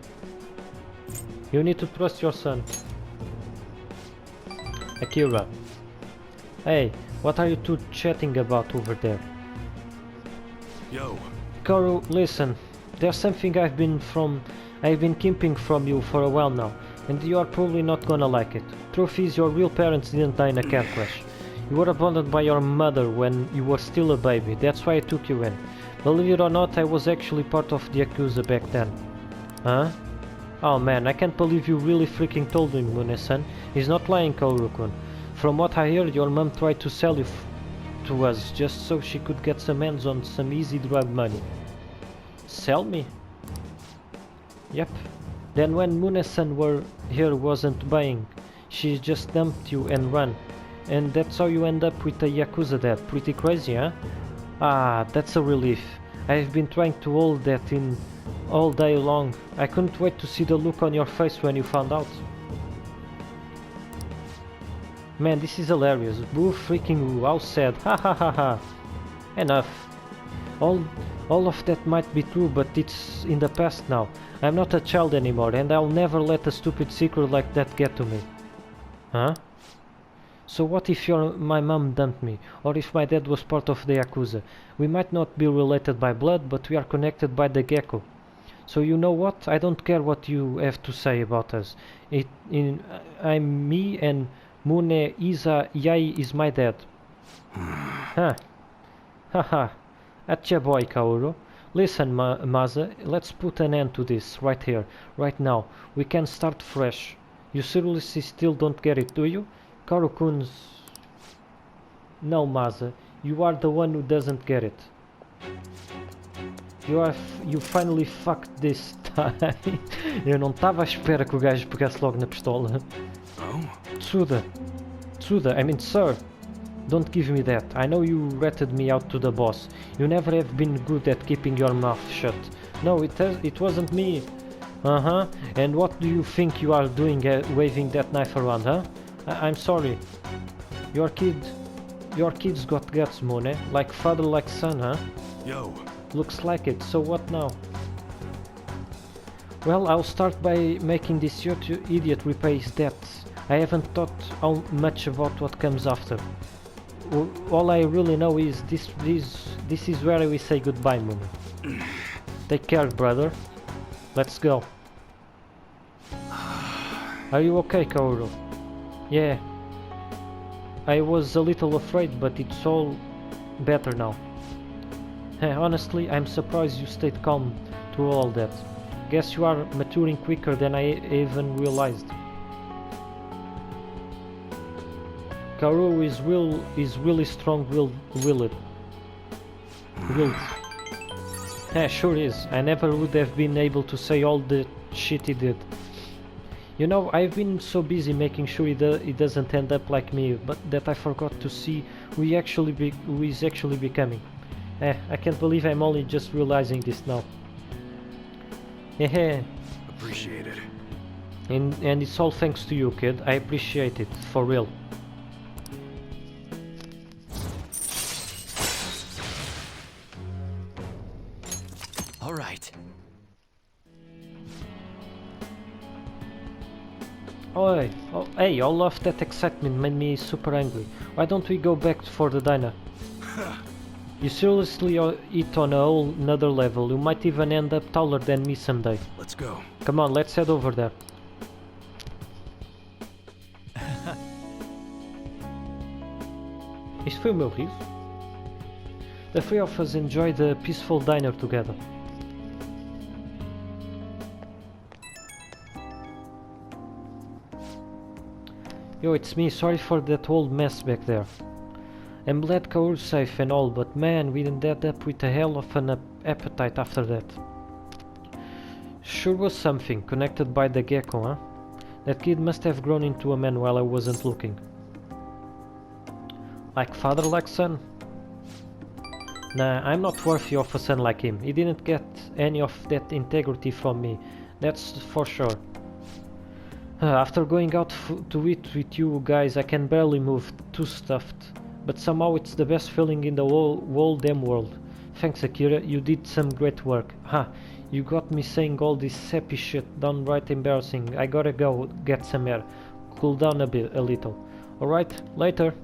you need to trust your son. Akira. Hey, what are you two chatting about over there? Yo. Kaoru, listen. There's something I've been keeping from you for a while now, and you are probably not gonna like it. Truth is, your real parents didn't die in a car crash. You were abandoned by your mother when you were still a baby. That's why I took you in. Believe it or not, I was actually part of the Yakuza back then. Huh? Oh man, I can't believe you really freaking told me, Mune-san. He's not lying, Kaoru-kun. From what I heard, your mom tried to sell you to us just so she could get some hands on some easy drug money. Sell me? Yep. Then when Mune-san wasn't buying, she just dumped you and ran. And that's how you end up with a Yakuza dad. Pretty crazy, huh? Ah, that's a relief. I've been trying to hold that in all day long. I couldn't wait to see the look on your face when you found out. Man, this is hilarious. Boo freaking woo, how sad. Ha ha ha ha. Enough. All of that might be true, but it's in the past now. I'm not a child anymore, and I'll never let a stupid secret like that get to me. Huh? So what if my mom dumped me, or if my dad was part of the Yakuza? We might not be related by blood, but we are connected by the gecko. So you know what? I don't care what you have to say about us. I'm me and Mune Isa Yai is my dad. Huh. Haha. Atcha boy, Kaoru. Listen, Maza, let's put an end to this, right here, right now. We can start fresh. You seriously still don't get it, do you? Kaoru-kun's... No, Maza, you are the one who doesn't get it. You finally fucked this time. Eu não estava à espera que o gajo pegasse logo na pistola. Oh? Tsuda, I mean sir. Don't give me that. I know you ratted me out to the boss. You never have been good at keeping your mouth shut. No, it wasn't me. Uh-huh. And what do you think you are doing waving that knife around, huh? I'm sorry. Your kid's got guts, Mone. Like father, like son, huh? Yo. Looks like it. So what now? Well, I'll start by making this idiot repay his debts. I haven't thought much about what comes after. All I really know is this is where we say goodbye, Moon. Take care, brother. Let's go. Are you okay, Kaoru? Yeah. I was a little afraid, but it's all better now. Honestly, I'm surprised you stayed calm through all that. Guess you are maturing quicker than I even realized. Kaoru is really strong-willed. Sure is. I never would have been able to say all the shit he did. You know, I've been so busy making sure he doesn't end up like me, but that I forgot to see who he's actually becoming. I can't believe I'm only just realizing this now. Appreciate it. And it's all thanks to you, kid. I appreciate it, for real. All right. Oi, oh, hey, all of that excitement made me super angry. Why don't we go back for the diner? You seriously eat on a whole another level. You might even end up taller than me someday. Let's go. Come on, let's head over there. Isto foi o meu riso? The three of us enjoyed a peaceful diner together. Yo, it's me, sorry for that old mess back there. I'm glad Kaur's safe and all, but man, we ended up with a hell of an appetite after that. Sure was something, connected by the gecko, huh? That kid must have grown into a man while I wasn't looking. Like father, like son? Nah, I'm not worthy of a son like him. He didn't get any of that integrity from me, that's for sure. After going out to eat with you guys, I can barely move, too stuffed. But somehow it's the best feeling in the whole damn world. Thanks Akira, you did some great work. You got me saying all this sappy shit, downright embarrassing. I gotta go get some air. Cool down a little. Alright, later.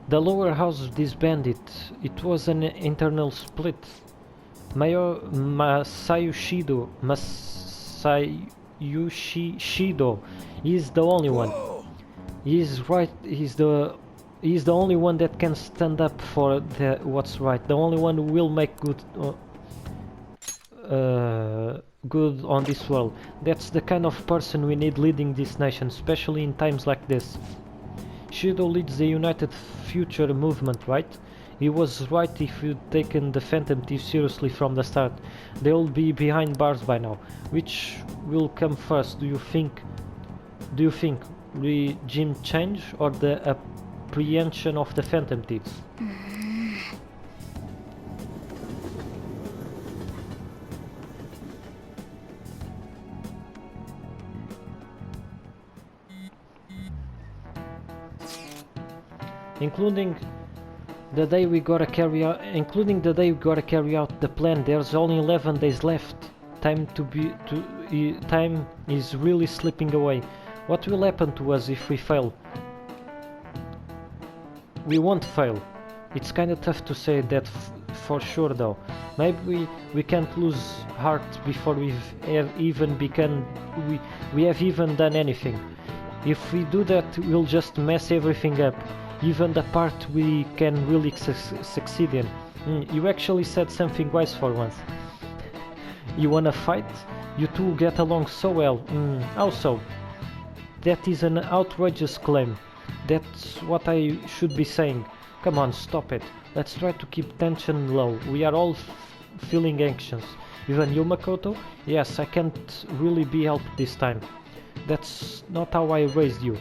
The lower house of this bandit, it was an internal split. Masayushido is the only one. He's right, he's the only one that can stand up for what's right. The only one who will make good on this world. That's the kind of person we need leading this nation, especially in times like this. Shido leads the United Future movement, right? He was right if you'd taken the Phantom Thief seriously from the start. They'll be behind bars by now. Which will come first, do you think? Regime change or the apprehension of the Phantom Thieves? Including the day we gotta carry out the plan. There's only 11 days left. Time is really slipping away. What will happen to us if we fail? We won't fail. It's kinda tough to say that for sure though. Maybe we can't lose heart before we have even done anything. If we do that, we'll just mess everything up. Even the part we can really succeed in. You actually said something wise for once. You wanna fight? You two get along so well. How so? That is an outrageous claim. That's what I should be saying. Come on, stop it. Let's try to keep tension low. We are all feeling anxious. Even you, Makoto? Yes, I can't really be helped this time. That's not how I raised you.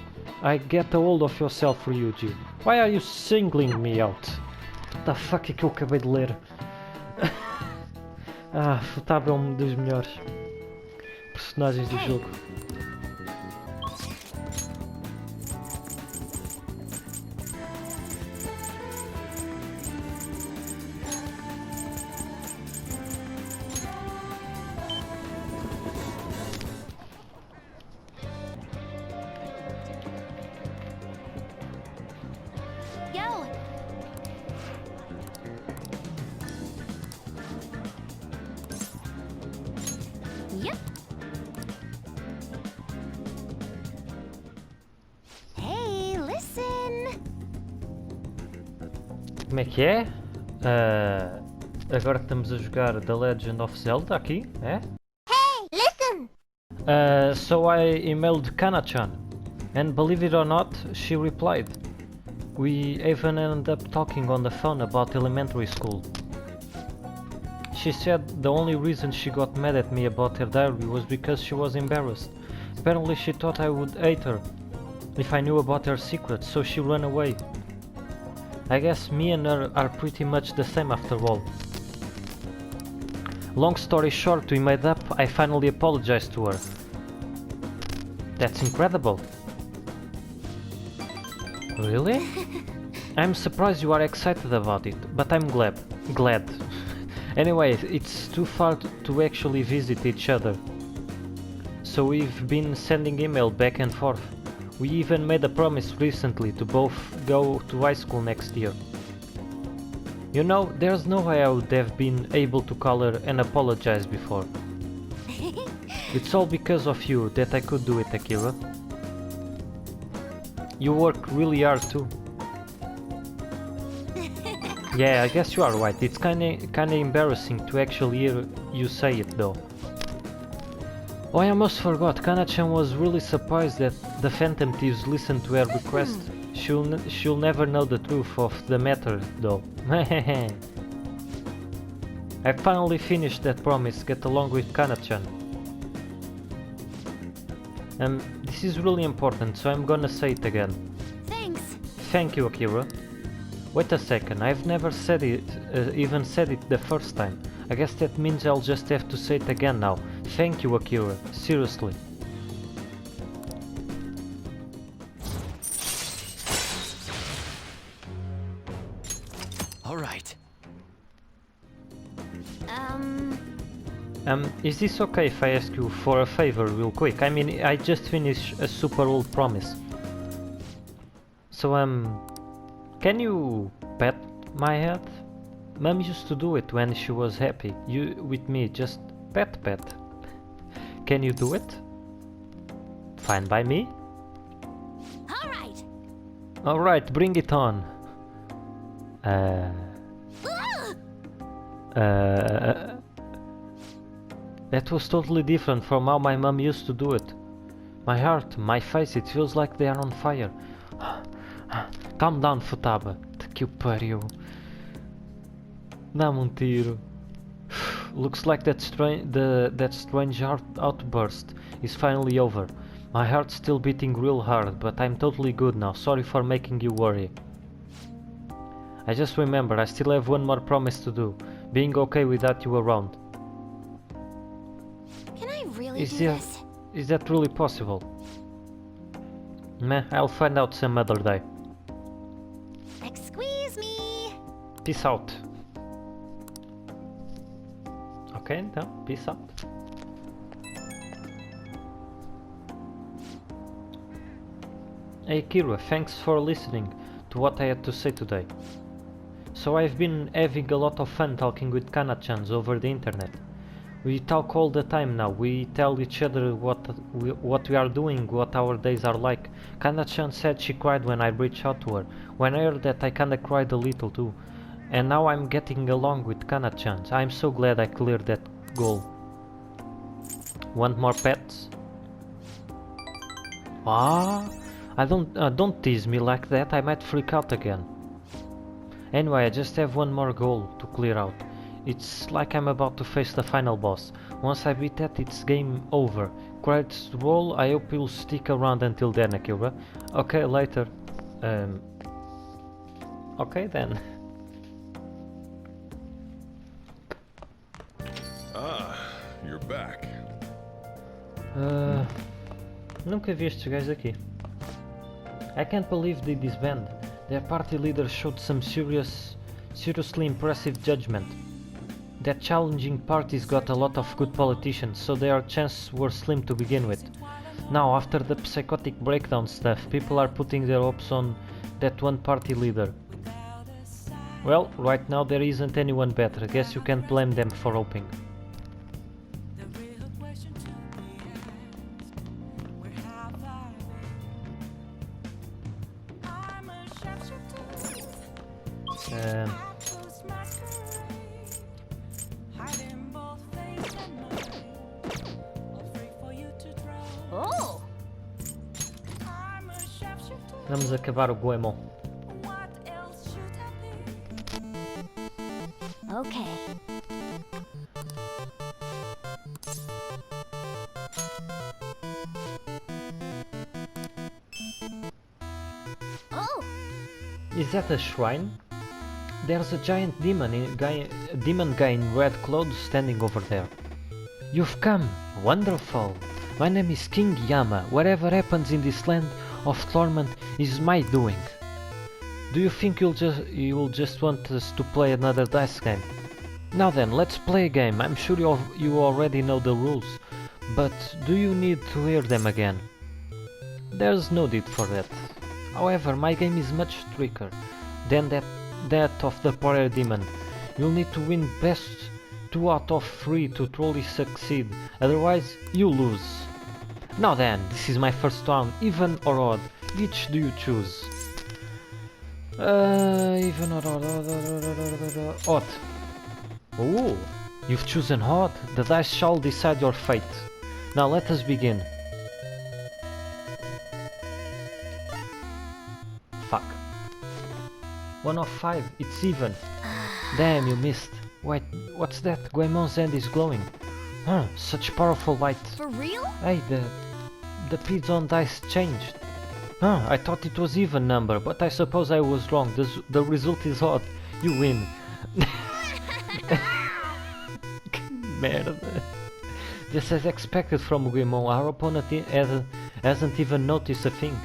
Get a hold of yourself, Ryuji. Why are you singling me out? What the fuck é que eu acabei de ler? Futaba é um dos melhores personagens do jogo. Yo! Yep. Hey, listen! Como é que é? Agora estamos a jogar The Legend of Zelda aqui, é? Hey, listen! So I emailed Kana-chan, and believe it or not, she replied. We even ended up talking on the phone about elementary school. She said the only reason she got mad at me about her diary was because she was embarrassed. Apparently she thought I would hate her if I knew about her secrets, so she ran away. I guess me and her are pretty much the same after all. Long story short, we made up. I finally apologized to her. That's incredible. Really? I'm surprised you are excited about it, but I'm glad. Glad. Anyway, it's too far to actually visit each other. So we've been sending email back and forth. We even made a promise recently to both go to high school next year. You know, there's no way I would have been able to call her and apologize before. It's all because of you that I could do it, Akira. You work really hard too. Yeah, I guess you are right. It's kinda embarrassing to actually hear you say it though. Oh, I almost forgot. Kana-chan was really surprised that the Phantom Thieves listened to her request. She'll never know the truth of the matter though. I finally finished that promise. Get along with Kana-chan. This is really important, so I'm gonna say it again. Thanks. Thank you, Akira. Wait a second, I've never said it, even said it the first time. I guess that means I'll just have to say it again now. Thank you, Akira. Seriously. All right. Is this okay if I ask you for a favor real quick? I mean, I just finished a super old promise. So, can you pet my head? Mom used to do it when she was happy. With me, just pet. Can you do it? Fine by me? Alright. Alright, bring it on. That was totally different from how my mom used to do it. My heart, my face, it feels like they are on fire. Calm down, Futaba. Que o pariu. Dá-me tiro. Looks like that strange outburst is finally over. My heart's still beating real hard, but I'm totally good now. Sorry for making you worry. I just remembered I still have one more promise to do. Being okay without you around. Can I really do this? Is that really possible? Meh, I'll find out some other day. Squeeze me. Peace out. Okay, então, peace out. Hey Kira, thanks for listening to what I had to say today. So I've been having a lot of fun talking with Kana-chans over the internet. We talk all the time now. We tell each other what we are doing, what our days are like. Kana-chan said she cried when I reached out to her. When I heard that, I kinda cried a little too. And now I'm getting along with Kana-chan. I'm so glad I cleared that goal. Want more pets? Ah, don't tease me like that. I might freak out again. Anyway, I just have one more goal to clear out. It's like I'm about to face the final boss. Once I beat that, it's game over. Credits roll. I hope you'll stick around until then, Akira. Okay, later. Okay then. Ah, you're back. Nunca vi estes gajos aqui. I can't believe they disbanded. Their party leader showed some seriously impressive judgment. That challenging party's got a lot of good politicians, so their chances were slim to begin with. Now, after the psychotic breakdown stuff, people are putting their hopes on that one party leader. Well, right now there isn't anyone better. I guess you can't blame them for hoping. Oh. Vamos acabar o Goemon. Okay. Oh. Is that a shrine? There's a giant demon guy in red clothes standing over there. You've come! Wonderful! My name is King Yama. Whatever happens in this land of torment is my doing. Do you think you'll just want us to play another dice game? Now then, let's play a game. I'm sure you already know the rules, but do you need to hear them again? There's no need for that. However, my game is much trickier than that of the Power Demon. You'll need to win best 2 out of 3 to truly succeed, otherwise you lose. Now then, this is my first round, even or odd. Which do you choose? Even or odd? Odd. Oh, you've chosen odd. The dice shall decide your fate. Now let us begin. Fuck. 1 of 5, it's even. Damn, you missed. Wait, what's that? Goemon's hand is glowing. Huh, such powerful light. For real? Hey, the pids on dice changed. Huh, I thought it was even number, but I suppose I was wrong. The result is odd. You win. Merda. Just as expected from Goemon, our opponent hasn't even noticed a thing.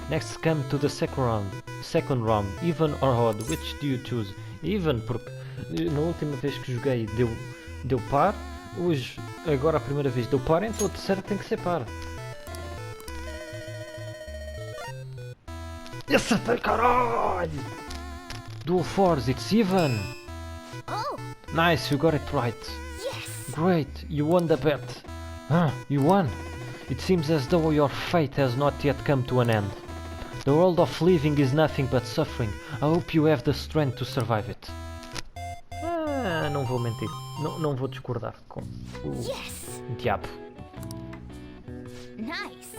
Next come to the second round, even or odd, which do you choose? Even, porque na última vez que joguei deu par, hoje, agora a primeira vez deu par, então a terceira tem que ser par. Acertei, caralho! Dual force, it's even! Oh, Nice, you got it right. yes! Great, you won the bet. Huh, you won. It seems as though your fate has not yet come to an end. The world of living is nothing but suffering. I hope you have the strength to survive it. Ah, não vou mentir. Não vou discordar com o Yes! diabo. Nice!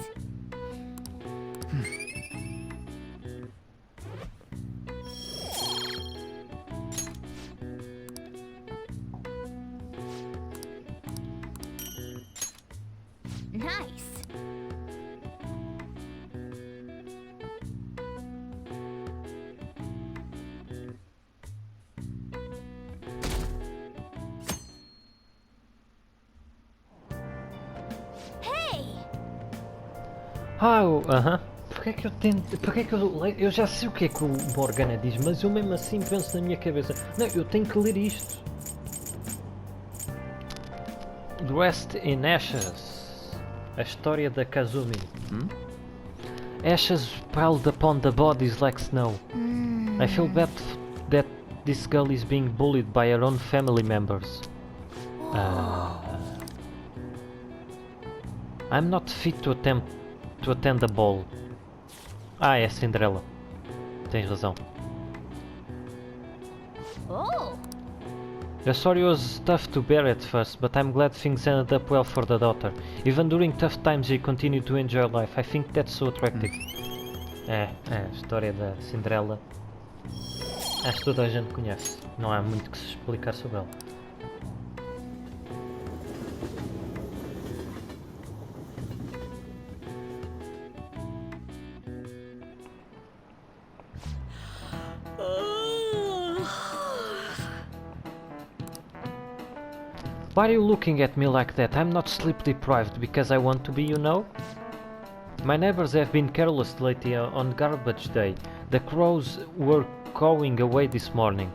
Nice! Hey! Ah, Porquê é que eu tento... Porquê é que eu já sei o que é que o Morgana diz, mas eu mesmo assim penso na minha cabeça. Não, eu tenho que ler isto. Dressed in Ashes. A história da Kazumi. Ashes piled upon the bodies like snow. I feel bad that this girl is being bullied by her own family members. I'm not fit to attend the ball. Ah, é Cinderela. Tens razão. Oh! The story was tough to bear at first, but I'm glad things ended up well for the daughter. Even during tough times she continued to enjoy life. I think that's so attractive. A história da Cinderela. Acho que toda a gente conhece. Não há muito que se explicar sobre ela. Why are you looking at me like that? I'm not sleep deprived because I want to be, you know? My neighbors have been careless lately on garbage day. The crows were cawing away this morning.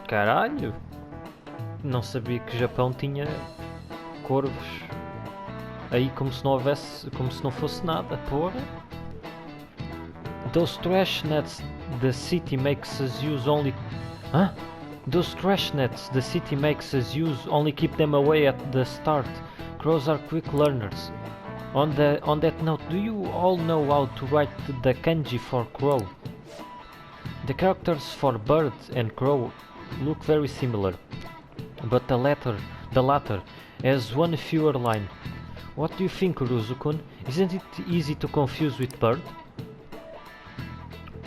Caralho! Não sabia que o Japão tinha corvos aí como se não houvesse, como se não fosse nada, porra. Those trash nets the city makes us use only... Huh? Those trash nets the city makes us use only keep them away at the start. Crows are quick learners. On that note, do you all know how to write the kanji for crow? The characters for bird and crow look very similar, but the latter has one fewer line. What do you think, Uruzu-kun? Isn't it easy to confuse with bird?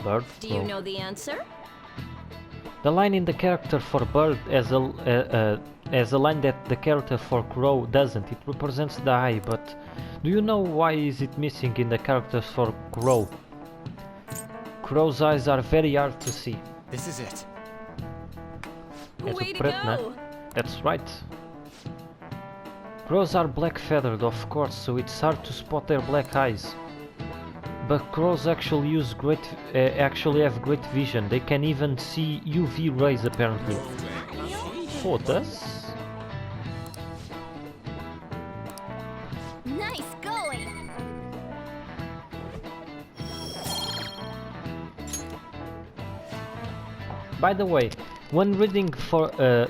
Bird, Do crow. you know the answer? The line in the character for bird has a line that the character for crow doesn't. It represents the eye, but do you know why is it missing in the characters for crow? Crow's eyes are very hard to see. This is it. És Way o to preto, né? go! That's right. Crows are black feathered, of course, so it's hard to spot their black eyes. But crows actually actually have great vision. They can even see UV rays apparently. Foda-se. Nice going. By the way, when reading for a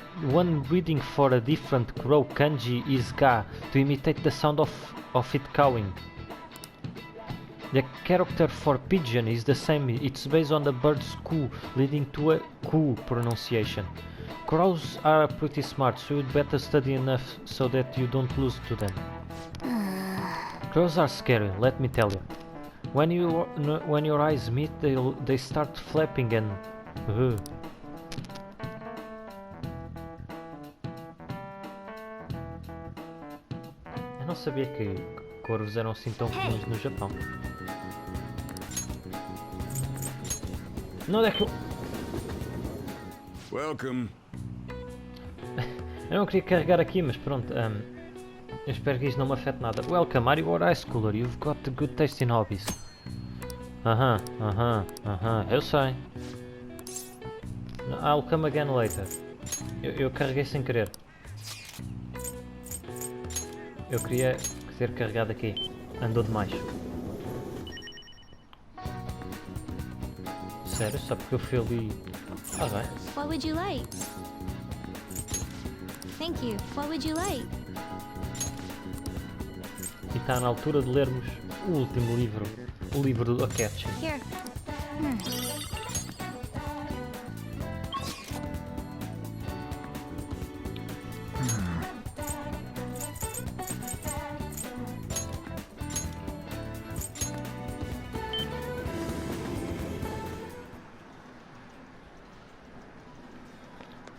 different crow kanji is ga to imitate the sound of it cawing. The character for pigeon is the same, it's based on the bird's coo, leading to a coo pronunciation. Crows are pretty smart, so you'd better study enough so that you don't lose to them. Crows are scary, let me tell you. When your eyes meet, they start flapping and... Eu não sabia que corvos eram assim tão comuns no Japão. Não é que eu... Welcome. Eu não queria carregar aqui, mas pronto. Eu espero que isto não me afete nada. Welcome, are you a high schooler? You've got a good taste in hobbies. Eu sei. I'll come again later. Eu carreguei sem querer. Eu queria ter carregado aqui. Andou demais. Sério? Só porque eu fui ali... Ah, bem. What would you like? Thank you. What would you like? E está na altura de lermos o último livro. O livro do Akechi. Here.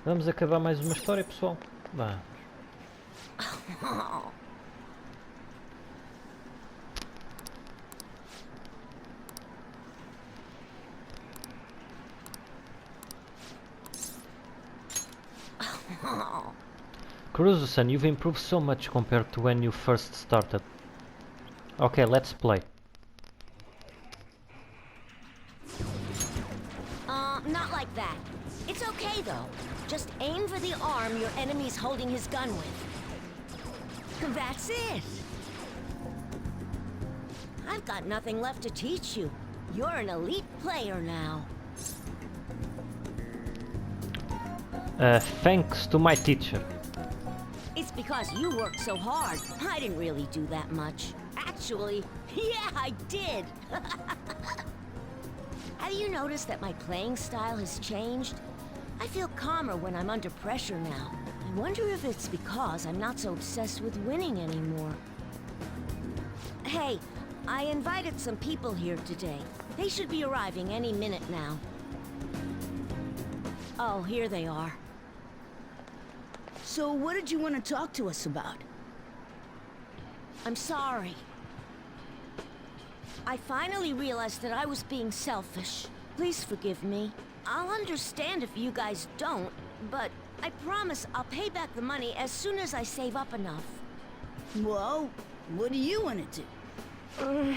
Vamos acabar mais uma história, pessoal? Vamos. Kuruzu-san, you've improved so much compared to when you first started. Okay, let's play. Not like that. It's okay though. Just aim for the arm your enemy's holding his gun with. That's it. I've got nothing left to teach you. You're an elite player now. Thanks to my teacher. It's because you worked so hard. I didn't really do that much. Actually, yeah, I did. Have you noticed that my playing style has changed? I feel calmer when I'm under pressure now. I wonder if it's because I'm not so obsessed with winning anymore. Hey, I invited some people here today. They should be arriving any minute now. Oh, here they are. So what did you want to talk to us about? I'm sorry. I finally realized that I was being selfish. Please forgive me. I'll understand if you guys don't, but I promise I'll pay back the money as soon as I save up enough. Whoa, what do you want to do?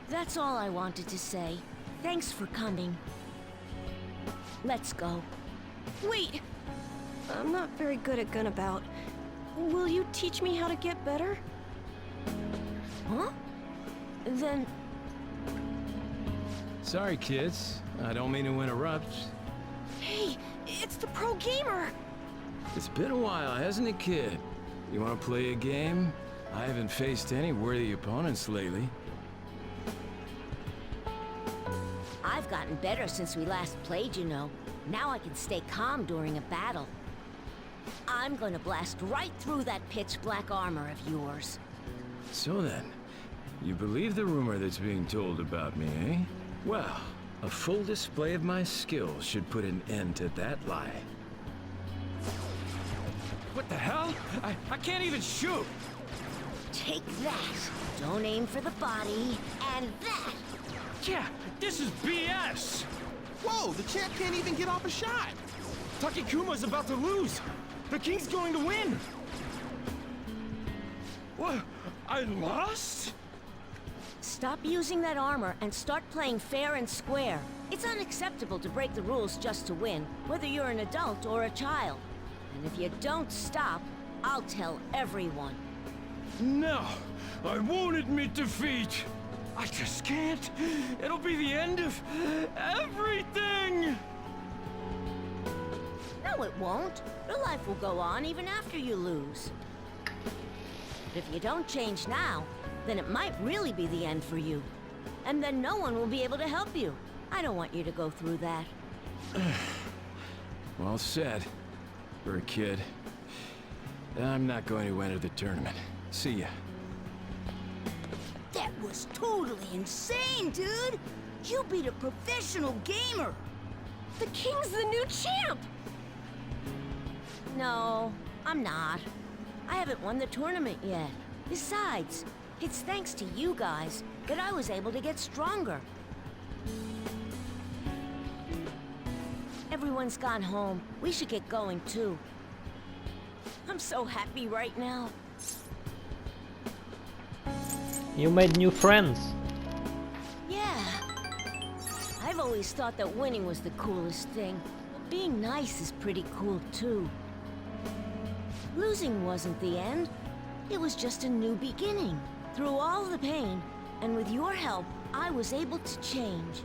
That's all I wanted to say. Thanks for coming. Let's go. Wait! I'm not very good at Gunabout. Will you teach me how to get better? Huh? Then... Sorry, kids. I don't mean to interrupt. Hey, it's the pro gamer! It's been a while, hasn't it, kid? You want to play a game? I haven't faced any worthy opponents lately. I've gotten better since we last played, you know. Now I can stay calm during a battle. I'm gonna blast right through that pitch-black armor of yours. So then, you believe the rumor that's being told about me, eh? Well, a full display of my skills should put an end to that lie. What the hell? I can't even shoot! Take that! Don't aim for the body, and that! Yeah, this is BS! Whoa, the champ can't even get off a shot. Takekuma's about to lose! The king's going to win! What? I lost? Stop using that armor and start playing fair and square. It's unacceptable to break the rules just to win, whether you're an adult or a child. And if you don't stop, I'll tell everyone. No, I won't admit defeat. I just can't. It'll be the end of everything. No, it won't. Your life will go on even after you lose. But if you don't change now, then it might really be the end for you. And then no one will be able to help you. I don't want you to go through that. Well said. For a kid. I'm not going to enter the tournament. See ya. That was totally insane, dude! You beat a professional gamer! The king's the new champ! No, I'm not. I haven't won the tournament yet. Besides, it's thanks to you guys that I was able to get stronger. Everyone's gone home. We should get going too. I'm so happy right now. You made new friends. Yeah. I've always thought that winning was the coolest thing. But being nice is pretty cool too. Losing wasn't the end. It was just a new beginning. Through all the pain, and with your help, I was able to change.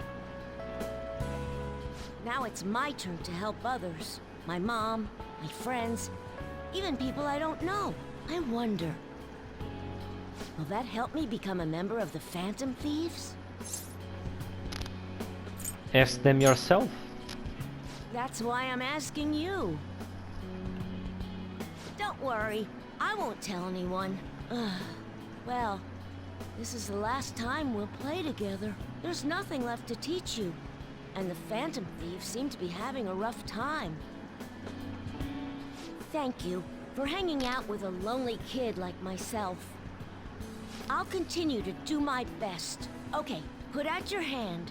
Now it's my turn to help others. My mom, my friends, even people I don't know. I wonder, will that help me become a member of the Phantom Thieves? Ask them yourself. That's why I'm asking you. Don't worry, I won't tell anyone. Well, this is the last time we'll play together. There's nothing left to teach you, and the Phantom Thieves seem to be having a rough time. Thank you for hanging out with a lonely kid like myself. I'll continue to do my best. Okay, put out your hand.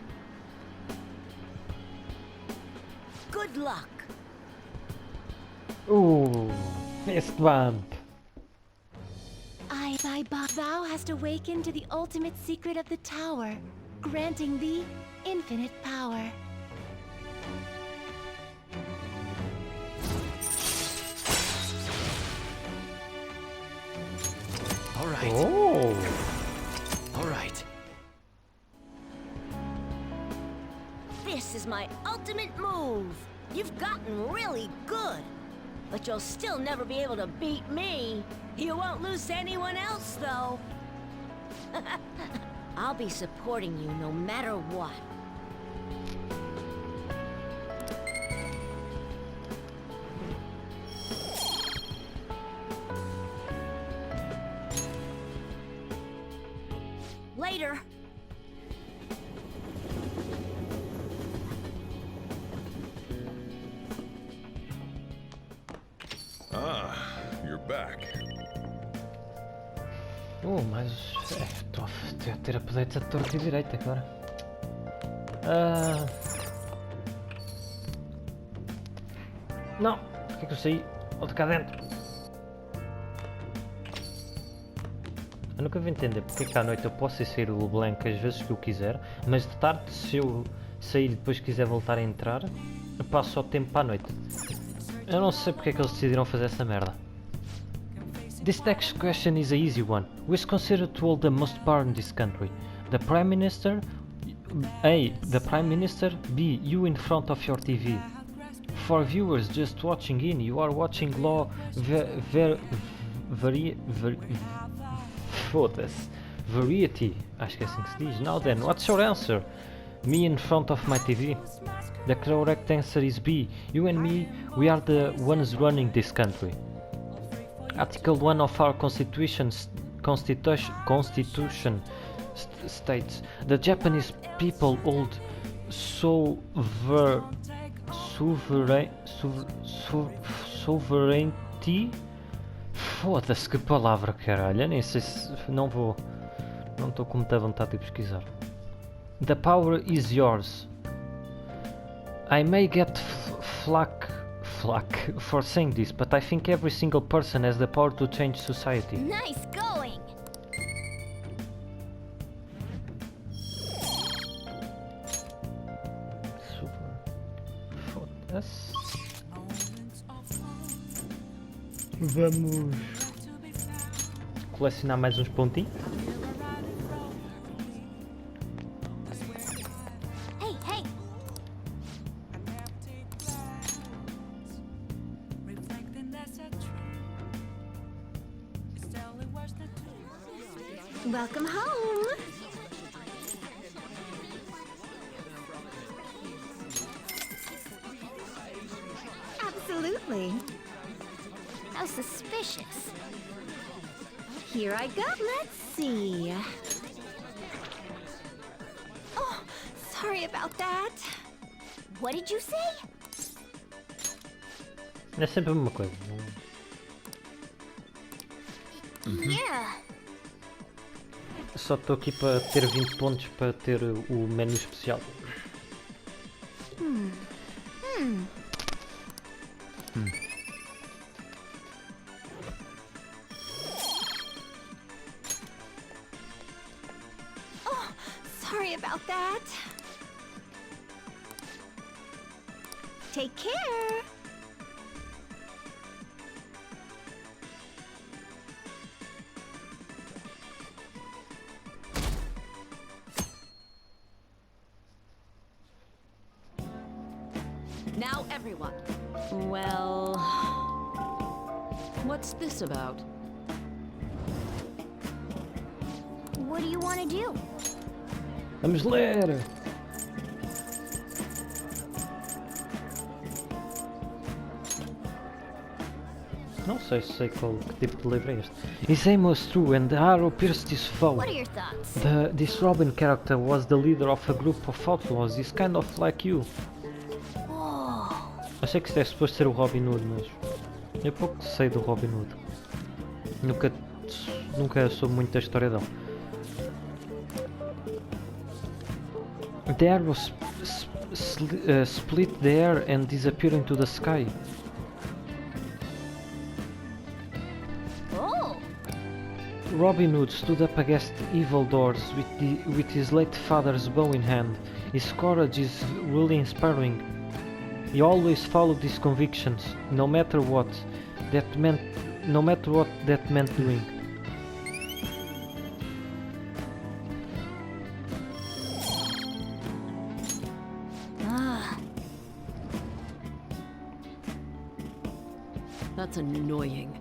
Good luck. Ooh, fist bump. I, thy thou hast awakened to the ultimate secret of the tower, granting thee infinite power. All right. Oh. All right. This is my ultimate move. You've gotten really good. But you'll still never be able to beat me. You won't lose to anyone else, though. I'll be supporting you no matter what. Later. Ah, you're back. Mas estou a ter updates a torto e direito agora. Não, porque é que eu saí? Volto cá dentro. Eu nunca vou entender porque é que à noite eu posso ir sair o blanco às vezes que eu quiser, mas de tarde, se eu sair e depois quiser voltar a entrar, eu passo só tempo para a noite. Eu não sei porque é que eles decidiram fazer essa merda. This next question is a easy one. Who is considered to hold the most power in this country? The Prime Minister? A. The Prime Minister? B. You in front of your TV? For viewers just watching in, you are watching Foda-se. Variety. Acho que é assim que se diz. Now then, what's your answer? Me in front of my TV? The correct answer is B. You and me, we are the ones running this country. Article 1 of our constitution states the Japanese people hold sovereignty. Foda-se, que palavra, caralho. Eu nem sei se. Não estou com muita vontade de pesquisar. The power is yours. I may get flack for saying this, but I think every single person has the power to change society. Nice going! Vamos colecionar mais uns pontinhos. Hey, hey! Welcome home! Absolutely. How suspicious. Here I go. Let's see. Oh, sorry about that. What did you say? É sempre a mesma coisa. Yeah. Só estou aqui para ter 20 pontos para ter o menu especial. Oh, sorry about that. Take care. Now, everyone. Well, what's this about? What do you want to do? Vamos ler! Não sei se sei qual que tipo de livro é este. His aim was true and the arrow pierced his foe. What are your thoughts? This Robin character was the leader of a group of outlaws. He's kind of like you. Whoa. Achei que isto é suposto ser o Robin Hood, mas eu pouco sei do Robin Hood. Nunca soube muito da história dele. The arrow split the air and disappeared into the sky. Oh. Robin Hood stood up against evil doors with his late father's bow in hand. His courage is really inspiring. He always followed his convictions, no matter what that meant doing. That's annoying.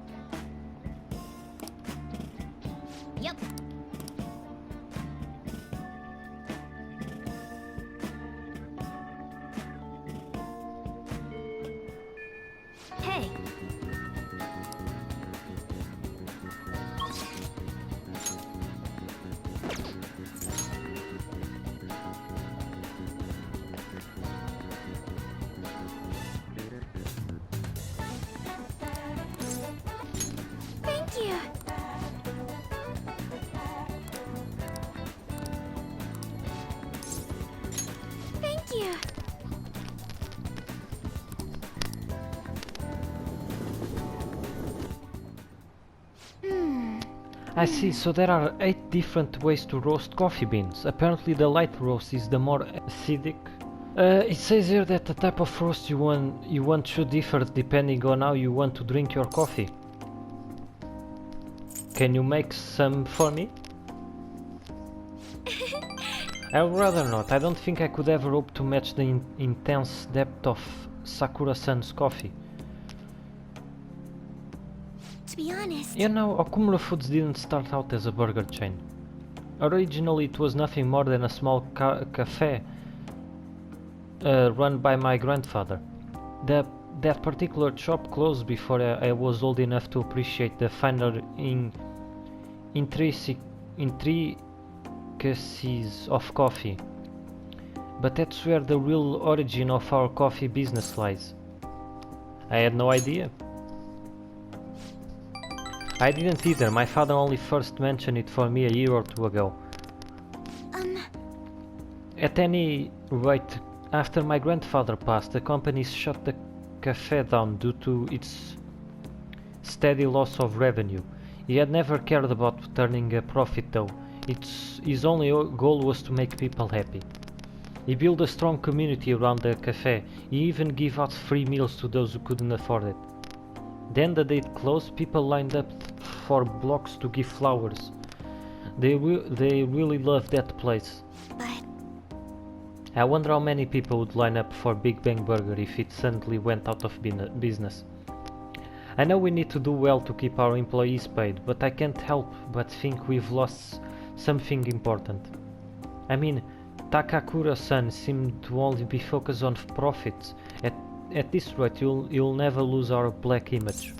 Yep. Hey. Thank you. Thank you. I see, so there are 8 different ways to roast coffee beans. Apparently the light roast is the more acidic. It says here that the type of roast you want should differ depending on how you want to drink your coffee. Can you make some for me? I would rather not. I don't think I could ever hope to match the intense depth of Sakura-san's coffee. To be honest, You know, Okumura Foods didn't start out as a burger chain. Originally it was nothing more than a small cafe run by my grandfather. That particular shop closed before I was old enough to appreciate the finer intricacies of coffee. But that's where the real origin of our coffee business lies. I had no idea. I didn't either. My father only first mentioned it for me a year or two ago. At any rate, after my grandfather passed, the company shut the cafe down due to its steady loss of revenue. He had never cared about turning a profit though. His only goal was to make people happy. He built a strong community around the cafe. He even gave out free meals to those who couldn't afford it. Then the day closed, people lined up for blocks to give flowers. They really love that place. But I wonder how many people would line up for Big Bang Burger if it suddenly went out of business. I know we need to do well to keep our employees paid, but I can't help but think we've lost something important. I mean, Takakura-san seemed to only be focused on profits. At this rate, you'll never lose our black image.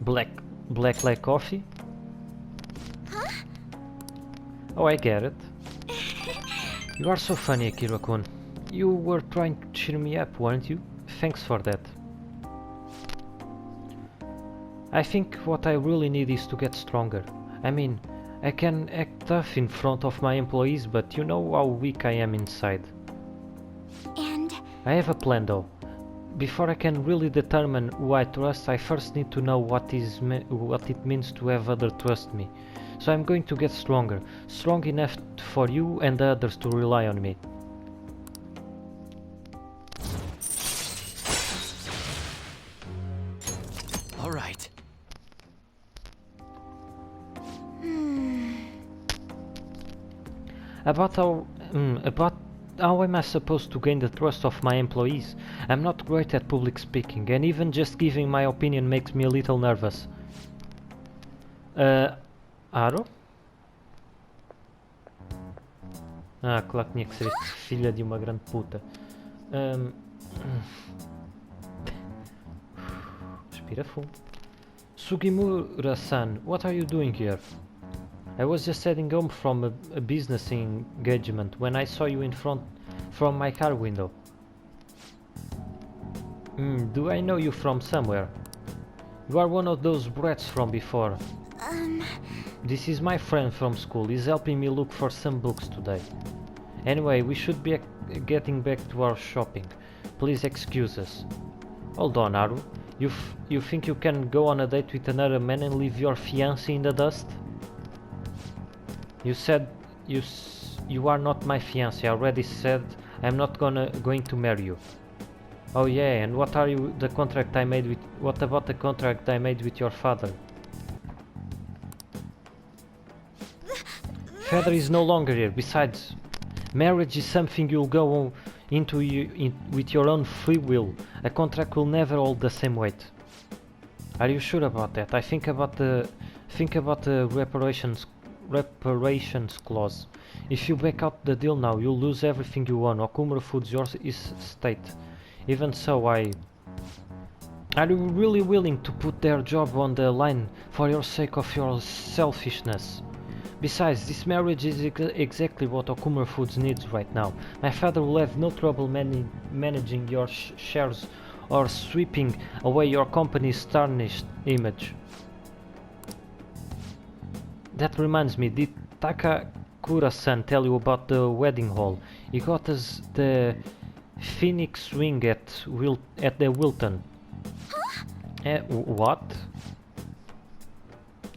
Black like coffee? huh? Oh, I get it. You are so funny, Akira-kun. You were trying to cheer me up, weren't you? Thanks for that. I think what I really need is to get stronger. I mean, I can act tough in front of my employees, but you know how weak I am inside. And I have a plan though. Before I can really determine who I trust, I first need to know what it means to have others trust me. So I'm going to get stronger. Strong enough for you and the others to rely on me. All right. About how am I supposed to gain the trust of my employees? I'm not great at public speaking, and even just giving my opinion makes me a little nervous. Aro? Ah, claro que tinha que ser este filha de uma grande puta. Respira fundo. Sugimura-san, what are you doing here? I was just heading home from a business engagement when I saw you in front from my car window. Do I know you from somewhere? You are one of those brats from before. This is my friend from school. He's helping me look for some books today. Anyway, we should be getting back to our shopping. Please excuse us. Hold on, Haru. You think you can go on a date with another man and leave your fiancé in the dust? You said you are not my fiancé. I already said I'm not going to marry you. Oh yeah, and what about the contract I made with your father? Father is no longer here. Besides, marriage is something you'll go into with your own free will. A contract will never hold the same weight. Are you sure about that? I think about the reparations clause. If you back out the deal now, you'll lose everything you own. Okumura Foods yours is state. Even so, are you really willing to put their job on the line for your sake of your selfishness? Besides, this marriage is exactly what Okumura Foods needs right now. My father will have no trouble managing your shares or sweeping away your company's tarnished image. That reminds me, did Takakura-san tell you about the wedding hall? He got us the Phoenix Wing at the Wilton. Huh? What?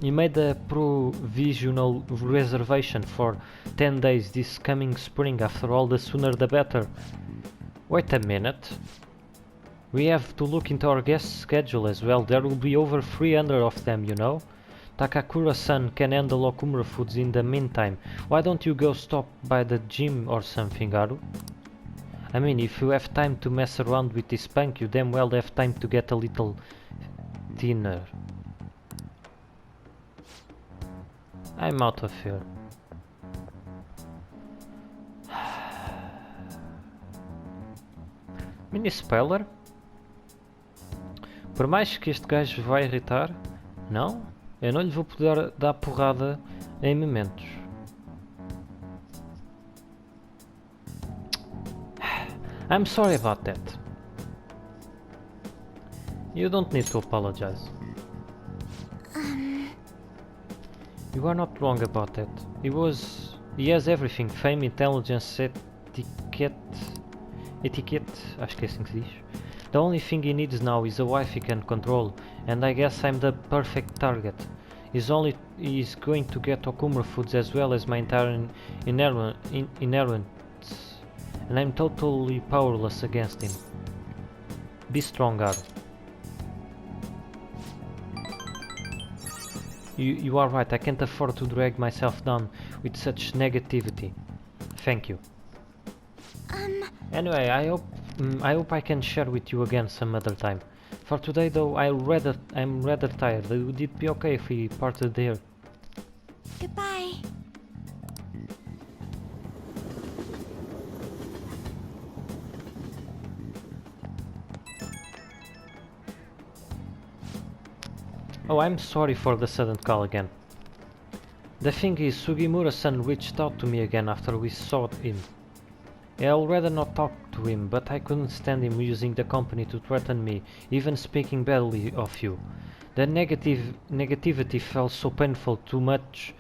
You made a provisional reservation for 10 days this coming spring. After all, the sooner the better. Wait a minute. We have to look into our guest schedule as well. There will be over 300 of them, you know. Takakura-san can handle Okumura Foods in the meantime. Why don't you go stop by the gym or something, Haru? I mean, if you have time to mess around with this punk, you damn well have time to get a little thinner. I'm out of here. Mini spoiler? Por mais que este gajo vai irritar, não, eu não lhe vou poder dar porrada em momentos. I'm sorry about that. You don't need to apologize. You are not wrong about that. He has everything: fame, intelligence, etiquette, acho que é assim que se diz. The only thing he needs now is a wife he can control, and I guess I'm the perfect target. He's going to get Okumura Foods as well as my entire inheritance, and I'm totally powerless against him. Be strong, Haru. You are right, I can't afford to drag myself down with such negativity. Thank you. Anyway, I hope I can share with you again some other time. For today though, I'm rather tired. Would it be okay if we parted there? Goodbye. Oh, I'm sorry for the sudden call again. The thing is, Sugimura-san reached out to me again after we saw him. I'll rather not talk to him, but I couldn't stand him using the company to threaten me, even speaking badly of you. The negativity felt so painful, too much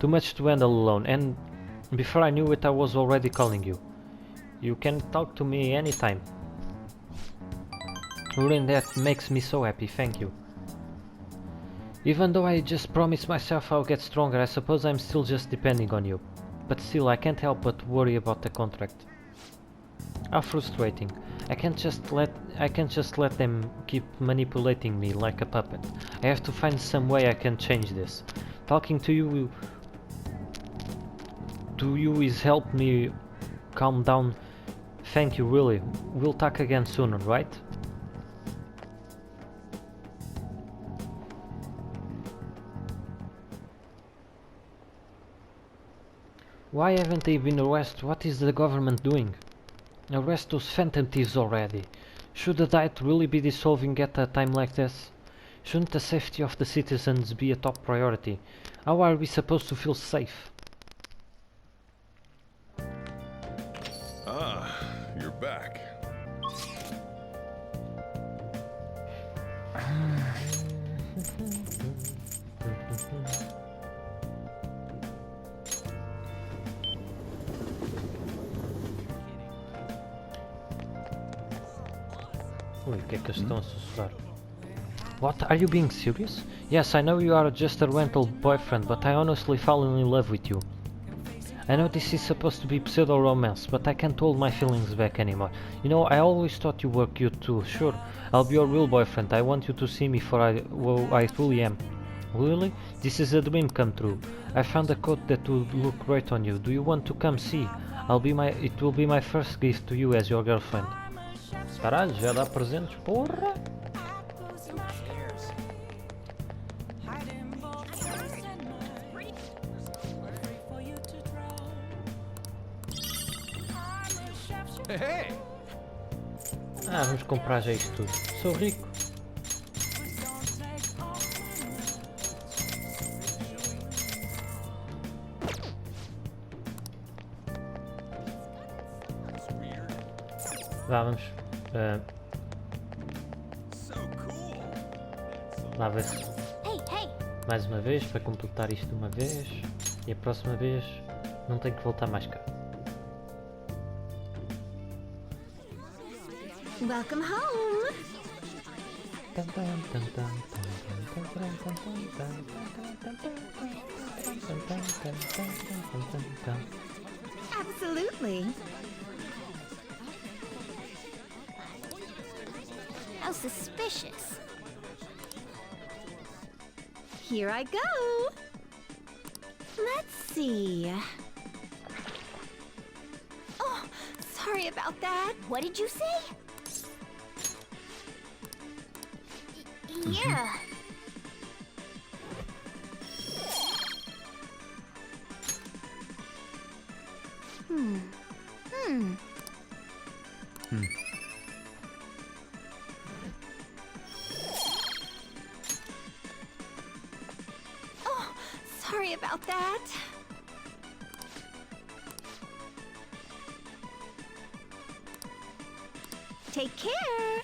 to handle alone, and before I knew it I was already calling you. You can talk to me anytime. Really, that makes me so happy, thank you. Even though I just promised myself I'll get stronger, I suppose I'm still just depending on you. But still, I can't help but worry about the contract. How frustrating. I can't just let them keep manipulating me like a puppet. I have to find some way I can change this. Talking to you is helped me calm down. Thank you, really. We'll talk again soon, right? Why haven't they been arrested? What is the government doing? Arrest those phantom thieves already. Should the Diet really be dissolving at a time like this? Shouldn't the safety of the citizens be a top priority? How are we supposed to feel safe? Ah, you're back. Ui, o que é que eles estão a sussurrar? What? Are you being serious? Yes, I know you are just a rental boyfriend, but I honestly fallen in love with you. I know this is supposed to be pseudo-romance, but I can't hold my feelings back anymore. You know, I always thought you were cute too. Sure, I'll be your real boyfriend. I want you to see me for I truly am. Really? This is a dream come true. I found a coat that would look great on you. Do you want to come see? It will be my first gift to you as your girlfriend. Caralho, já dá presentes, porra! Hey! Ah, vamos comprar já isto tudo. Sou rico. Vá, vamos. Lá ver-se. Mais uma vez, para completar isto de uma vez. E a próxima vez não tenho que voltar mais cá. Welcome home. Absolutely. How suspicious. Here I go. Let's see. Oh, sorry about that. What did you say? Yeah. Oh, sorry about that. Take care.